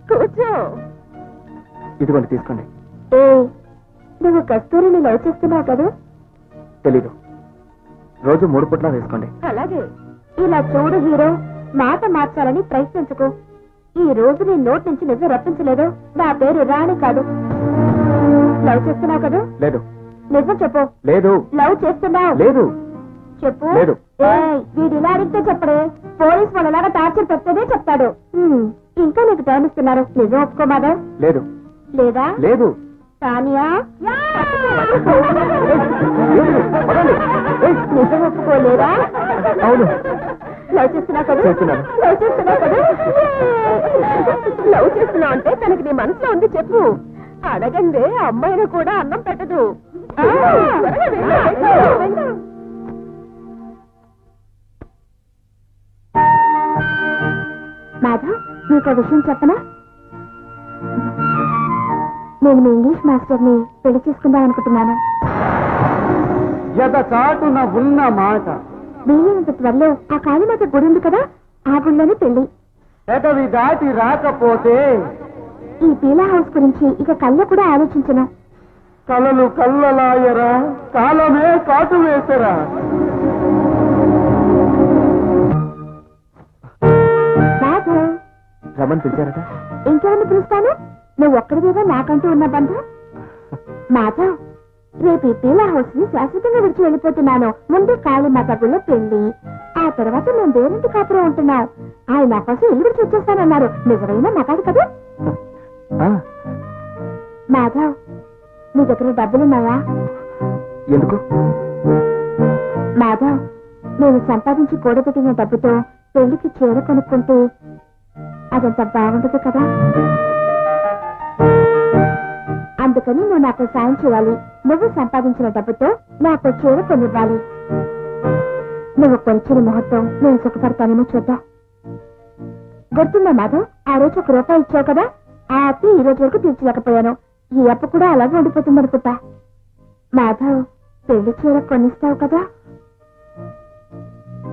కూర్చో. ఇదిగోండి, తీసుకోండి. నువ్వు కస్తూరిని లవ్ చేస్తున్నావు కదా? తెలీదు. రోజు 3 పూట్లా వేసుకోండి. అలాగే. ఇలా చూడు హీరో, మాట మార్చాలని ప్రయత్నించుకో. ఈ రోజు నీ నోటి నుంచి నిజం రప్పించలేదు. నా పేరు రాణి కాదు. లవ్ చేస్తున్నావు కదా? లేదు. నిజం చెప్పు. లేదు. లవ్ చేస్తున్నావు? లేదు. చెప్పు. లేదు. వీడు ఇలా అడిగితే చెప్పడే, పోలీస్ వాళ్ళలాగా టార్చర్ పెట్టేదే చెప్తాడు. ఇంకా నీకు టైం ఇస్తున్నారు. నిజం ఒప్పుకో మాధవ్. లేదు. లేదా? లేదు. సానియా నిజం ఒప్పుకోలేరా? అవును, లవ్ చేస్తున్నా కదా? చేస్తున్నాను. లవ్ చేస్తున్నా కదా? లవ్ చేస్తున్నావు అంటే తనకి నీ మనసులో ఉంది చెప్పు. అడగందే అమ్మాయిని కూడా అన్నం పెట్టదు. త్వరగా వెళ్ళు. మాధవ్, నీకు విషయం చెప్పనా? నేను మీ ఇంగ్లీష్ మాస్టర్ని పెళ్లి చేసుకుందాం అనుకుంటున్నాను. చాటున ఉన్న మాట వీలైనంత త్వరలో ఆ కాళీమాత గుడి ఉంది కదా, ఆ గుడిలోనే పెళ్లి. పెదవి దాటి రాకపోతే ఈ పీలా హౌస్ గురించి ఇక కళ్ళ కూడా ఆలోచించను. కలలు కళ్ళలాయరా, కాలమే కాటు వేసరా. మాధవ్, రమణ్ పిలిచారట. ఇంకెవరిని పిలుస్తాను? నువ్వు ఒక్కడివేగా నాకంటూ ఉన్న బంధం. మాధవ్, రేపు ఈ పీలా హౌస్ ని శాశ్వతంగా విడిచి వెళ్ళిపోతున్నాను. ముందు కాళీమాత గుళ్ళో పెళ్లి, ఆ తర్వాత మేము వేరింటి కాపురం ఉంటున్నాం. ఆయన నా కోసం ఇల్లు విడిచి వచ్చేస్తానన్నారు. నిజమైనా నా కాదు కదా? మాధవ్, నీ దగ్గర డబ్బులున్నాయా? ఎందుకు? మాధవ్, నేను సంపాదించి కూడబెట్టిన డబ్బుతో పెళ్లికి చీర కొనుక్కుంటే అదంతా బాగుండదు కదా. అందుకని నువ్వు నాకు సాయం చేయాలి. నువ్వు సంపాదించిన డబ్బుతో నాకు చీర కొనివ్వాలి. నువ్వు కొలిచిన ముహూర్తం నేను సుఖపడతానేమో చూద్దాం. గుర్తుందా మాధవ్, ఆ రోజు ₹1 ఇచ్చావు కదా, ఆ అప్పు ఈ రోజు వరకు తీర్చలేకపోయాను. ఈ అప్పు కూడా అలాగే ఉండిపోతుంది అనుకుంటా. మాధవ్, పెళ్లి చీర కొనిస్తావు కదా?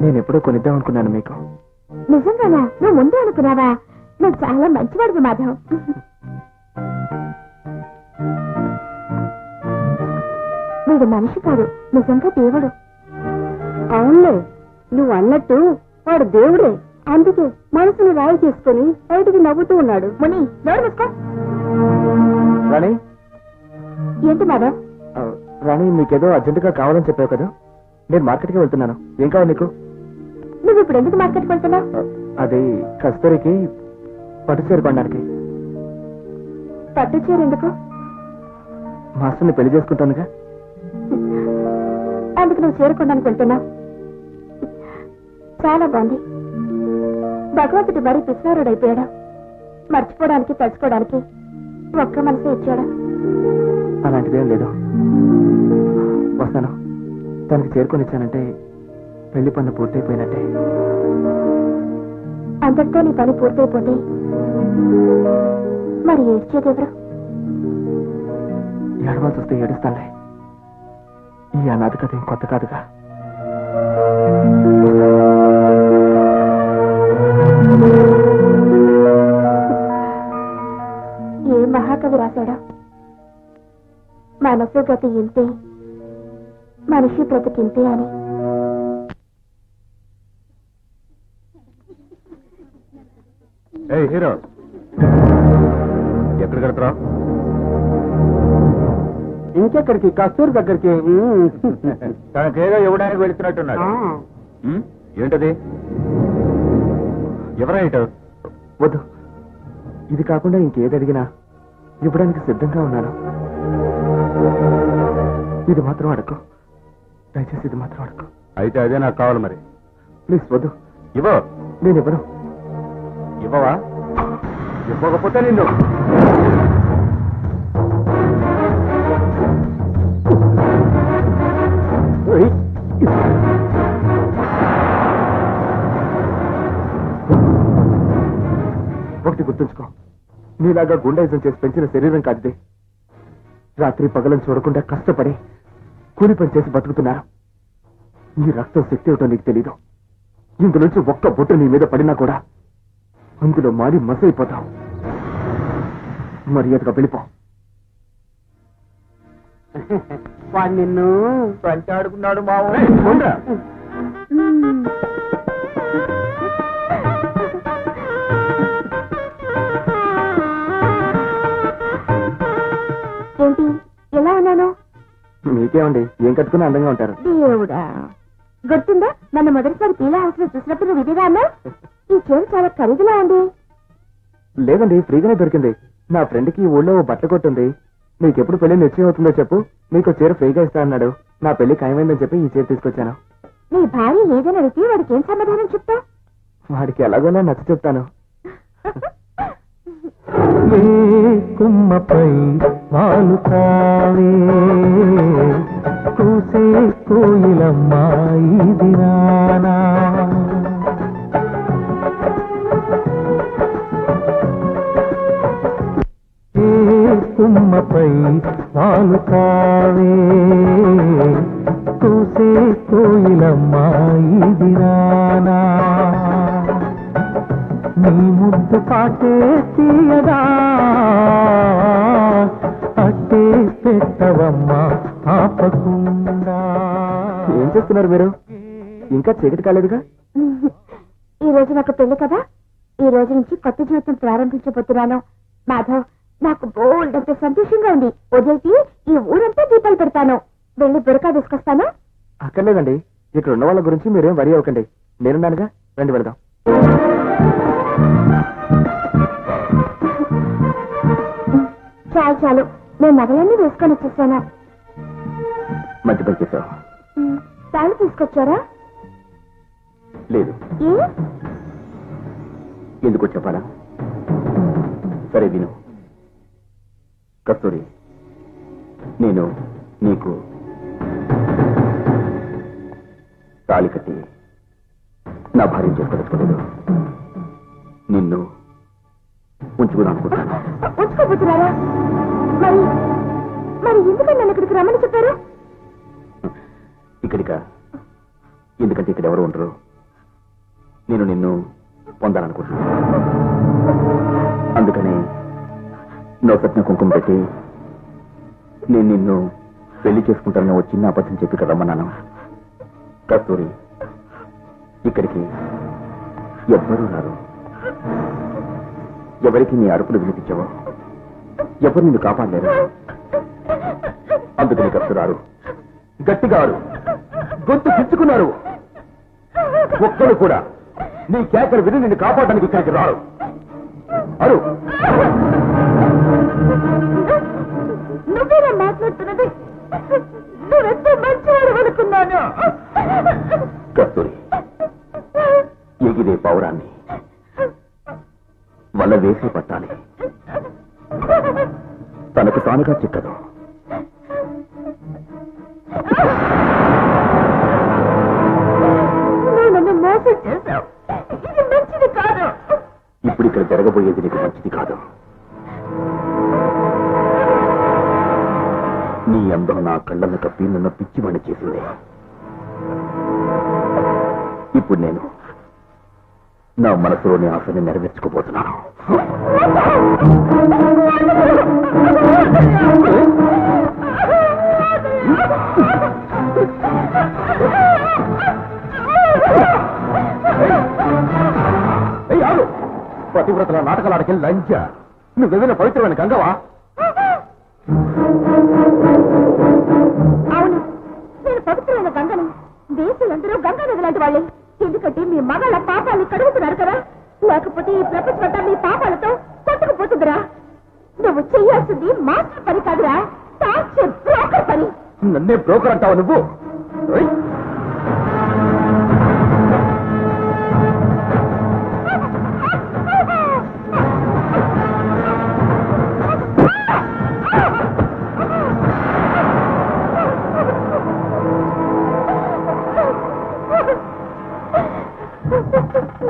నేను ఎప్పుడో కొనిద్దాం అనుకున్నాను మీకు. నిజంగానా? నువ్వు ముందే అనుకున్నావా? నువ్వు చాలా మంచివాడివి మాధవ్. వీడు మనిషి కాదు, నిజంగా దేవుడు. అవునులే, నువ్వు అన్నట్టు వాడు దేవుడే. అందుకే మనసును రాయి చేసుకుని బయటికి నవ్వుతూ ఉన్నాడు. ముని, నోరు మూసుకో. రాణి, ఏంటి మాధవ్? రాణి, నీకేదో అర్జెంటుగా కావాలని చెప్పావు కదా, నేను మార్కెట్కి వెళ్తున్నాను. ఏం కావాలి నీకు? నువ్వు ఇప్పుడు ఎందుకు మార్కెట్కి వెళ్తున్నావు? అది కస్తూరికి పట్టు చీర కొనడానికి. పట్టు చీర ఎందుకు? మాస్టర్ని పెళ్లి చేసుకుంటానుగా. అందుకు నువ్వు చేరుకోవడానికి వెళ్తున్నావు. చాలా బాగుంది. భగవంతుడి మరీ పిసినారుడైపోయాడు. మర్చిపోవడానికి తలుచుకోవడానికి ఒక్క మనసే ఇచ్చాడు. అలాంటిదేం లేదు. వస్తాను. తనకి చేరుకొని ఇచ్చానంటే పెళ్లి పనులు పూర్తయిపోయినట్టే. అంతటితో నీ పని పూర్తయిపోతే మరి ఏడ్చేదెవరు? ఏడవాల్సి వస్తే ఏడుస్తానులే. ఈ అనాథ కథ ఏం కొత్త కాదుగా. ఏ మహాకవి రాశాడా? మనసు గతి ఇంతే, మనిషి బ్రతికింతే అని. హీరో, ఎక్కడికి వెళ్తున్నావు? ఇంకెక్కడికి? కస్తూరి దగ్గరికి. తనకేదో ఇవ్వడానికి వెళుతున్నట్టున్నాడు. ఏంటది? ఎవరా ఇటు? వద్దు, ఇది కాకుండా ఇంకేది అడిగినా ఇవ్వడానికి సిద్ధంగా ఉన్నాను. ఇది మాత్రం అడకు, దయచేసి ఇది మాత్రం అడకు. అయితే అదే నాకు కావాలి. మరి ప్లీజ్ వద్దు. ఇవ్వ. నేను ఇవ్వను. ఇవ్వవా? ఇవ్వకపోతే నిన్ను ఒకటి గుర్తుంచుకో, నీలాగా గుండాయిజం చేసి పెంచిన శరీరం కాదుది. రాత్రి పగలను చూడకుండా కష్టపడి కూలి పని చేసి బతుకుతున్నారు. నీ రక్తం శక్తి ఏమిటో నీకు తెలీదు. ఇందులోంచి ఒక్క బొట్టు నీ మీద పడినా కూడా అందులో మారి మసైపోతావు. మర్యాదగా వెళ్ళిపో. వాడు నిన్ను పంచాడుకున్నాడు మావు. ఏంటి ఎలా ఉన్నాను? మీకేమండి, ఏం కట్టుకుని అందంగా ఉంటారు. దేవుడా, గుర్తుందా నన్ను మొదటిసారి పీలా హౌస్ లో చూసినప్పుడు నువ్వు ఇదిగా అన్నా? ఈ చీర చాలా ఖరీదులా ఉంది. లేదండి, ఫ్రీగానే దొరికింది. నా ఫ్రెండ్కి ఊళ్ళో బట్టలు కొట్టుంది. నీకెప్పుడు పెళ్లి నిశ్చయం అవుతుందో చెప్పు, నీకు చీర ఫ్రీగా ఇస్తా అన్నాడు. నా పెళ్లి ఖాయమైందని చెప్పి ఈ చీర తీసుకొచ్చాను. నీ భార్య ఏదైనా అడిగితే వాడికి ఏం సమాధానం చెప్తావు? వాడికి ఎలాగోలా నచ్చ చెప్తాను. కుమ్మపై వాలుతావే కూసే కోయిలమ్మాయి దినానా కుమ్మపై వాలుతావే కూసే కోయిలమ్మాయి దినానా నీ ముద్దు పాటే తీయదా అట్టే పెట్టవమ్మా ఆపకుండా. ఏం చేస్తున్నారు మీరు? ఇంకా చీకటి కాలేదుగా? ఈ రోజు నాకు పెళ్లి కదా, ఈ రోజు నుంచి కొత్త జీవితం ప్రారంభించబోతున్నాను. మాధవ్, నాకు బోల్డ్ అంటే సంతోషంగా ఉంది. ఉదయకి ఈ ఊరంతా దీపాలు పెడతాను. వెళ్ళి బురకా తీసుకొస్తాను. అక్కర్లేదండి, ఇక్కడ ఉన్న వాళ్ళ గురించి మీరేం వరి అవ్వకండి. నేనున్నానుగా, రండి వెళదాం. చాలు చాలు, నేను నగలన్నీ వేసుకొని వచ్చేసాను. మంచి పని చేశావు. తాళి తీసుకొచ్చారా? లేదు. ఎందుకో చెప్పాలా? సరే విను కస్తూరి, నేను నీకు తాళి కట్టి నా భార్య చేసుకోలేదు. నిన్ను ఉంచుకుని అనుకుంటాను. ఉంచుకోబోతున్నారా? మరి మరి ఎందుకని నన్ను ఇక్కడికి రమ్మని చెప్పారు? ఇక్కడికా? ఎందుకంటే ఇక్కడ ఎవరు ఉండరు. నేను నిన్ను పొందాలనుకుంటున్నాను. అందుకని నోసట్న కుంకుమ పెట్టి నేను నిన్ను పెళ్లి చేసుకుంటానని ఓ చిన్న అబద్ధం చెప్పి కదా రమ్మన్నాను. కస్తూరి, ఇక్కడికి ఎవ్వరూ రారు. ఎవరికి నీ అరుపులు వినిపించవో, ఎవరు నిన్ను కాపాడలేరు. అందుకని కస్తూరారు గట్టిగా ఆరు, గొంతు పిచ్చుకున్నారు. ఒక్కరు కూడా నీ కేకలు విని నిన్ను కాపాడడానికి ఇక్కడికి రారు. అరు, నువ్వేనా మాట్లాడుతున్నది? నువ్వెంతో మంచివాడు అనుకున్నాను. కస్తూరి, ఎగిరే పౌరాన్ని వల్ల వేసి పట్టాలి. తనకు తానుగా చిక్కదు. నన్ను మోసం చేశావు. ఇది మంచిది కాదు. ఇప్పుడు ఇక్కడ జరగబోయేది నీకు మంచిది కాదు. నీ అందం నా కళ్ళను కప్పి నన్ను పిచ్చివాణ్ణి చేసింది. ఇప్పుడు నేను నా మనసులోని ఆశని నెరవేర్చుకోబోతున్నాను. పతివ్రతల నాటకాలాడికి లంచ. నువ్వేదైనా పవిత్రమైన గంగవా? అవును, నేను పవిత్రమైన గంగని. దేశందరూ గంగా నది లాంటి వాళ్ళే. ఎందుకంటే మీ మగళ్ళ పాపాలు కడుగుతున్నారు కదా. లేకపోతే ఈ ప్రపంచమంతా మీ పాపాలతో కొట్టుకుపోతుందిరా. నువ్వు చెయ్యాల్సింది మాస్టర్ పని కాదురా, టార్చర్ బ్రోకర్ పని. నన్నే బ్రోకర్ అంటావు నువ్వు?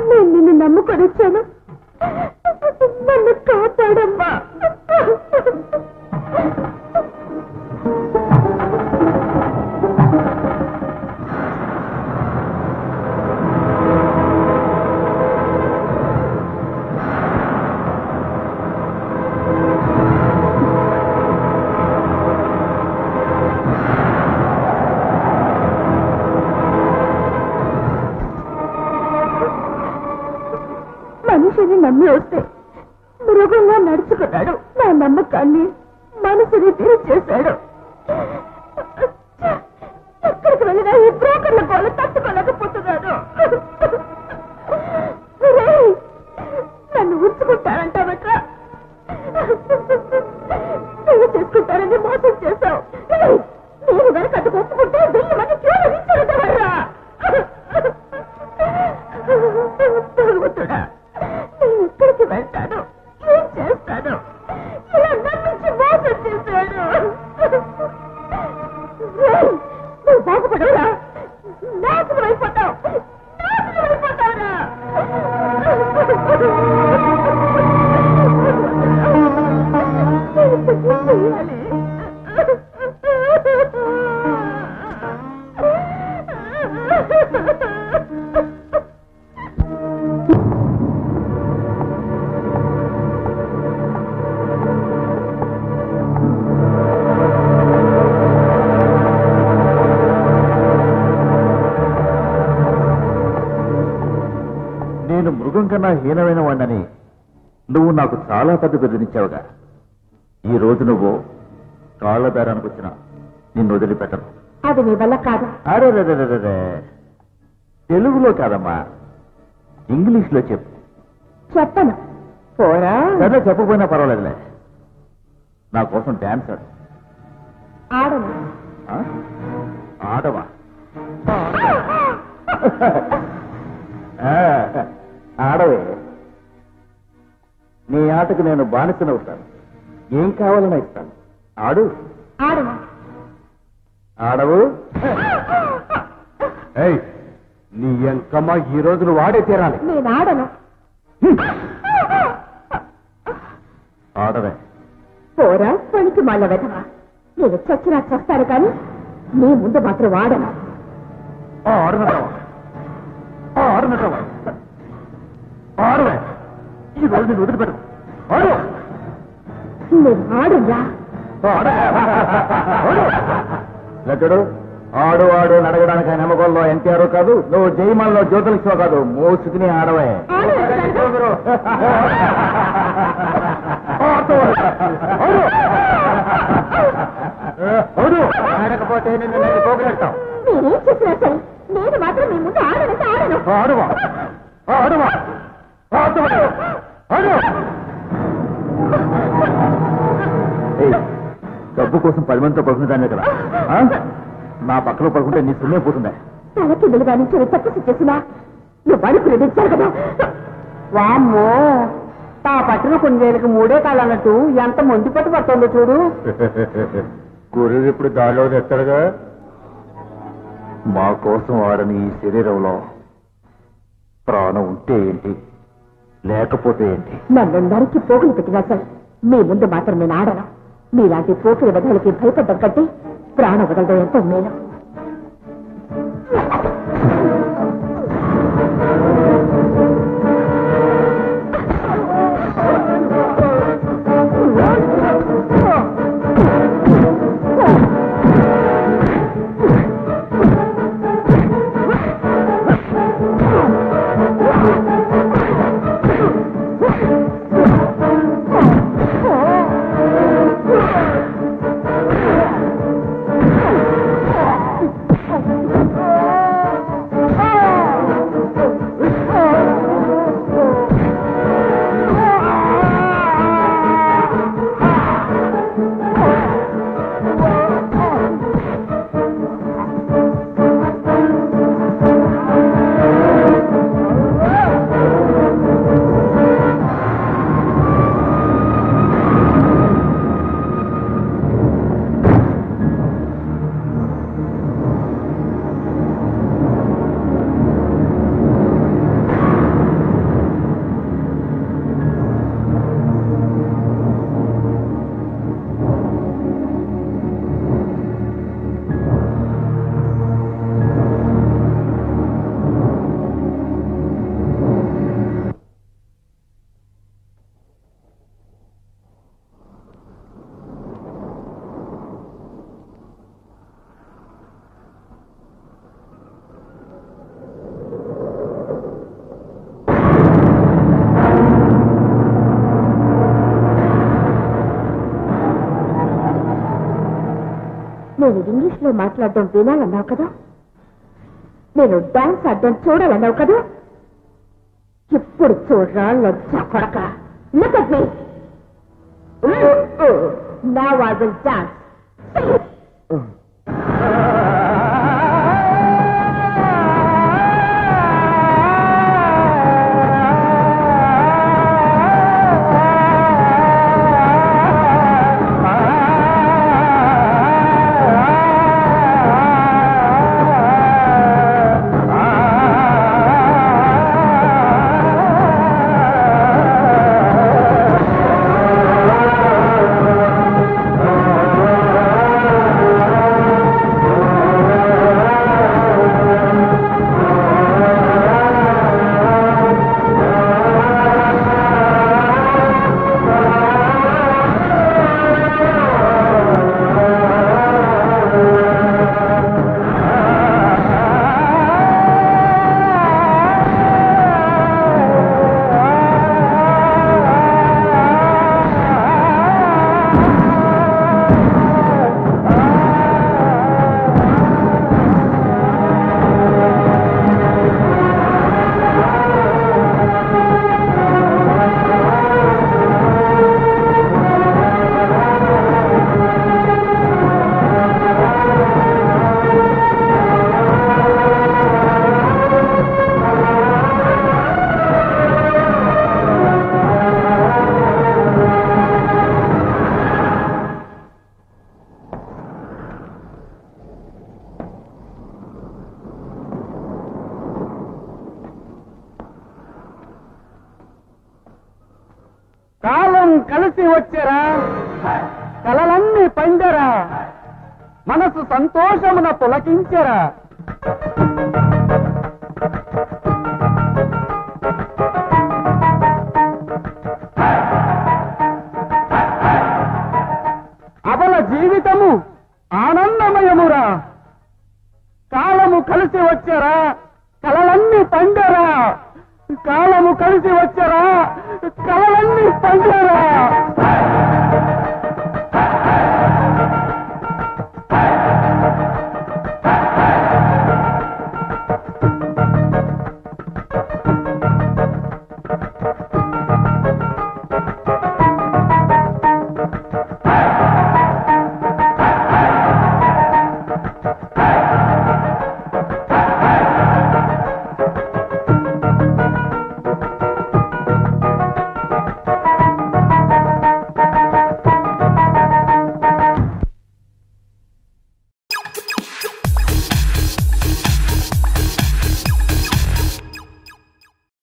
నేను నిన్ను నమ్ముకొని వచ్చాను. నన్ను కాపాడమ్మా. మనిషిని నమ్మి వస్తే మృగంగా నడుచుకున్నాడు. నా నమ్మకాన్ని మనసుని తీర్చేశాడు. ఎక్కడికి వెళ్ళినా ఈ బ్రోకర్ల గోల తట్టుకోలేకపోతున్నాడు. నన్ను ఉంచుకుంటారంటావట్రా? పెళ్లి చేసుకుంటారని మోసం చేశావు. నేను వెనకట్టు ఒప్పుకుంటే 1000 మంది క్యూలో నిల్చుండేవారా? భగవంతుడా, నేను ఎక్కడికి వెళ్తాను? ఏం చేస్తాను? ఇలా నమ్మించి మోసం చేశాడు. నువ్వు బాగుపడవురా? నాశనం అయిపోతావు, నాశనం అయిపోతావురా. నేను మృగం కన్నా హీనమైన వాడిని నువ్వు నాకు చాలా పెద్ద బెదిరించావుగా. ఈ రోజు నువ్వు కాళ్ల బేరానికి వచ్చిన నిన్ను వదిలిపెట్టను. అది నీ వల్ల కాదు. అరే తెలుగులో కాదమ్మా, ఇంగ్లీష్లో చెప్పు. చెప్పను. పోరా. సరే చెప్పకపోయినా పర్వాలేదులే. నా కోసం డాన్స్ ఆడు. ఆడను. ఆడవా? ఆడవే. నీ ఆటకు నేను బానిసనవుతాను. ఏం కావాలన్నా ఇస్తాను. ఆడు. ఆడను. ఆడవు. నీ ఎంకమ్మ ఈ రోజు నువ్వు ఆడే తీరాలి. నేను ఆడను. ఆడవే. పోరా పనికి మళ్ళ వెధవా. నేను చచ్చినా చేస్తాను కానీ నీ ముందు మాత్రం ఆడను. ఆడనటవా? ఆడవే. ఈ రోజు నేను వదిలిపెట్టు. ఆడు. నేను ఆడురా. లెక్కడు. ఆడు ఆడు నడగడానికి ఆయన నమ్మకంలో ఎన్టీఆర్ కాదు, నువ్వు జయమాల్లో జ్యోతిలక్ష్మి కాదు. మోసుకుని ఆడవే. ఆడకపోతే నిన్ను నేను పోగొడతావు. నేనేం చేసినా సరే నేను మాత్రం మీ ముందు ఆడనంటే ఆడను. ఆడువా? ఆడువా? డబ్బు కోసం 10 మందితో పడుకునేదాన్ని కదా. నా పక్కలో పడుకుంటే నీ సున్నే పోతుందా? తలకిందులుగా నుంచి తప్పు చేసినా నువ్వు పడుకునేది ఇచ్చావు కదా. వామ్మో, తా పట్టిన కుందేలకు 3 కాళ్ళు అన్నట్టు ఎంత మొండి పట్టు పడుతుందో చూడు. గురువు ఇప్పుడు దారిలో తెస్తాడుగా. మా కోసం ఆడని ఈ శరీరంలో ప్రాణం ఉంటే ఏంటి, లేకపోతే ఏంటి? నన్నందరికీ పోగులు పెట్టినా సరే మీ ముందు మాత్రం నేను ఆడను. మీలాంటి పోకిరి వదలకి భయపడ్డం కంటే ప్రాణ వదలడం ఎంతో మేలు. నేను ఇంగ్లీష్ లో మాట్లాడడం వినాలన్నావు కదా. నేను డాన్స్ ఆడడం చూడాలన్నావు కదా. ఇప్పుడు చూడరా లజ్జా కొడక. Look at me. Now I will dance. కలిసి వచ్చారా కలలన్నీ పండరా మనసు సంతోషమున పులకించరా అబల జీవితము ఆనందమయమురా కాలము కలిసి వచ్చారా కలలన్నీ పండరా కాలము కలిసి వచ్చారా కలలన్నీ పండరా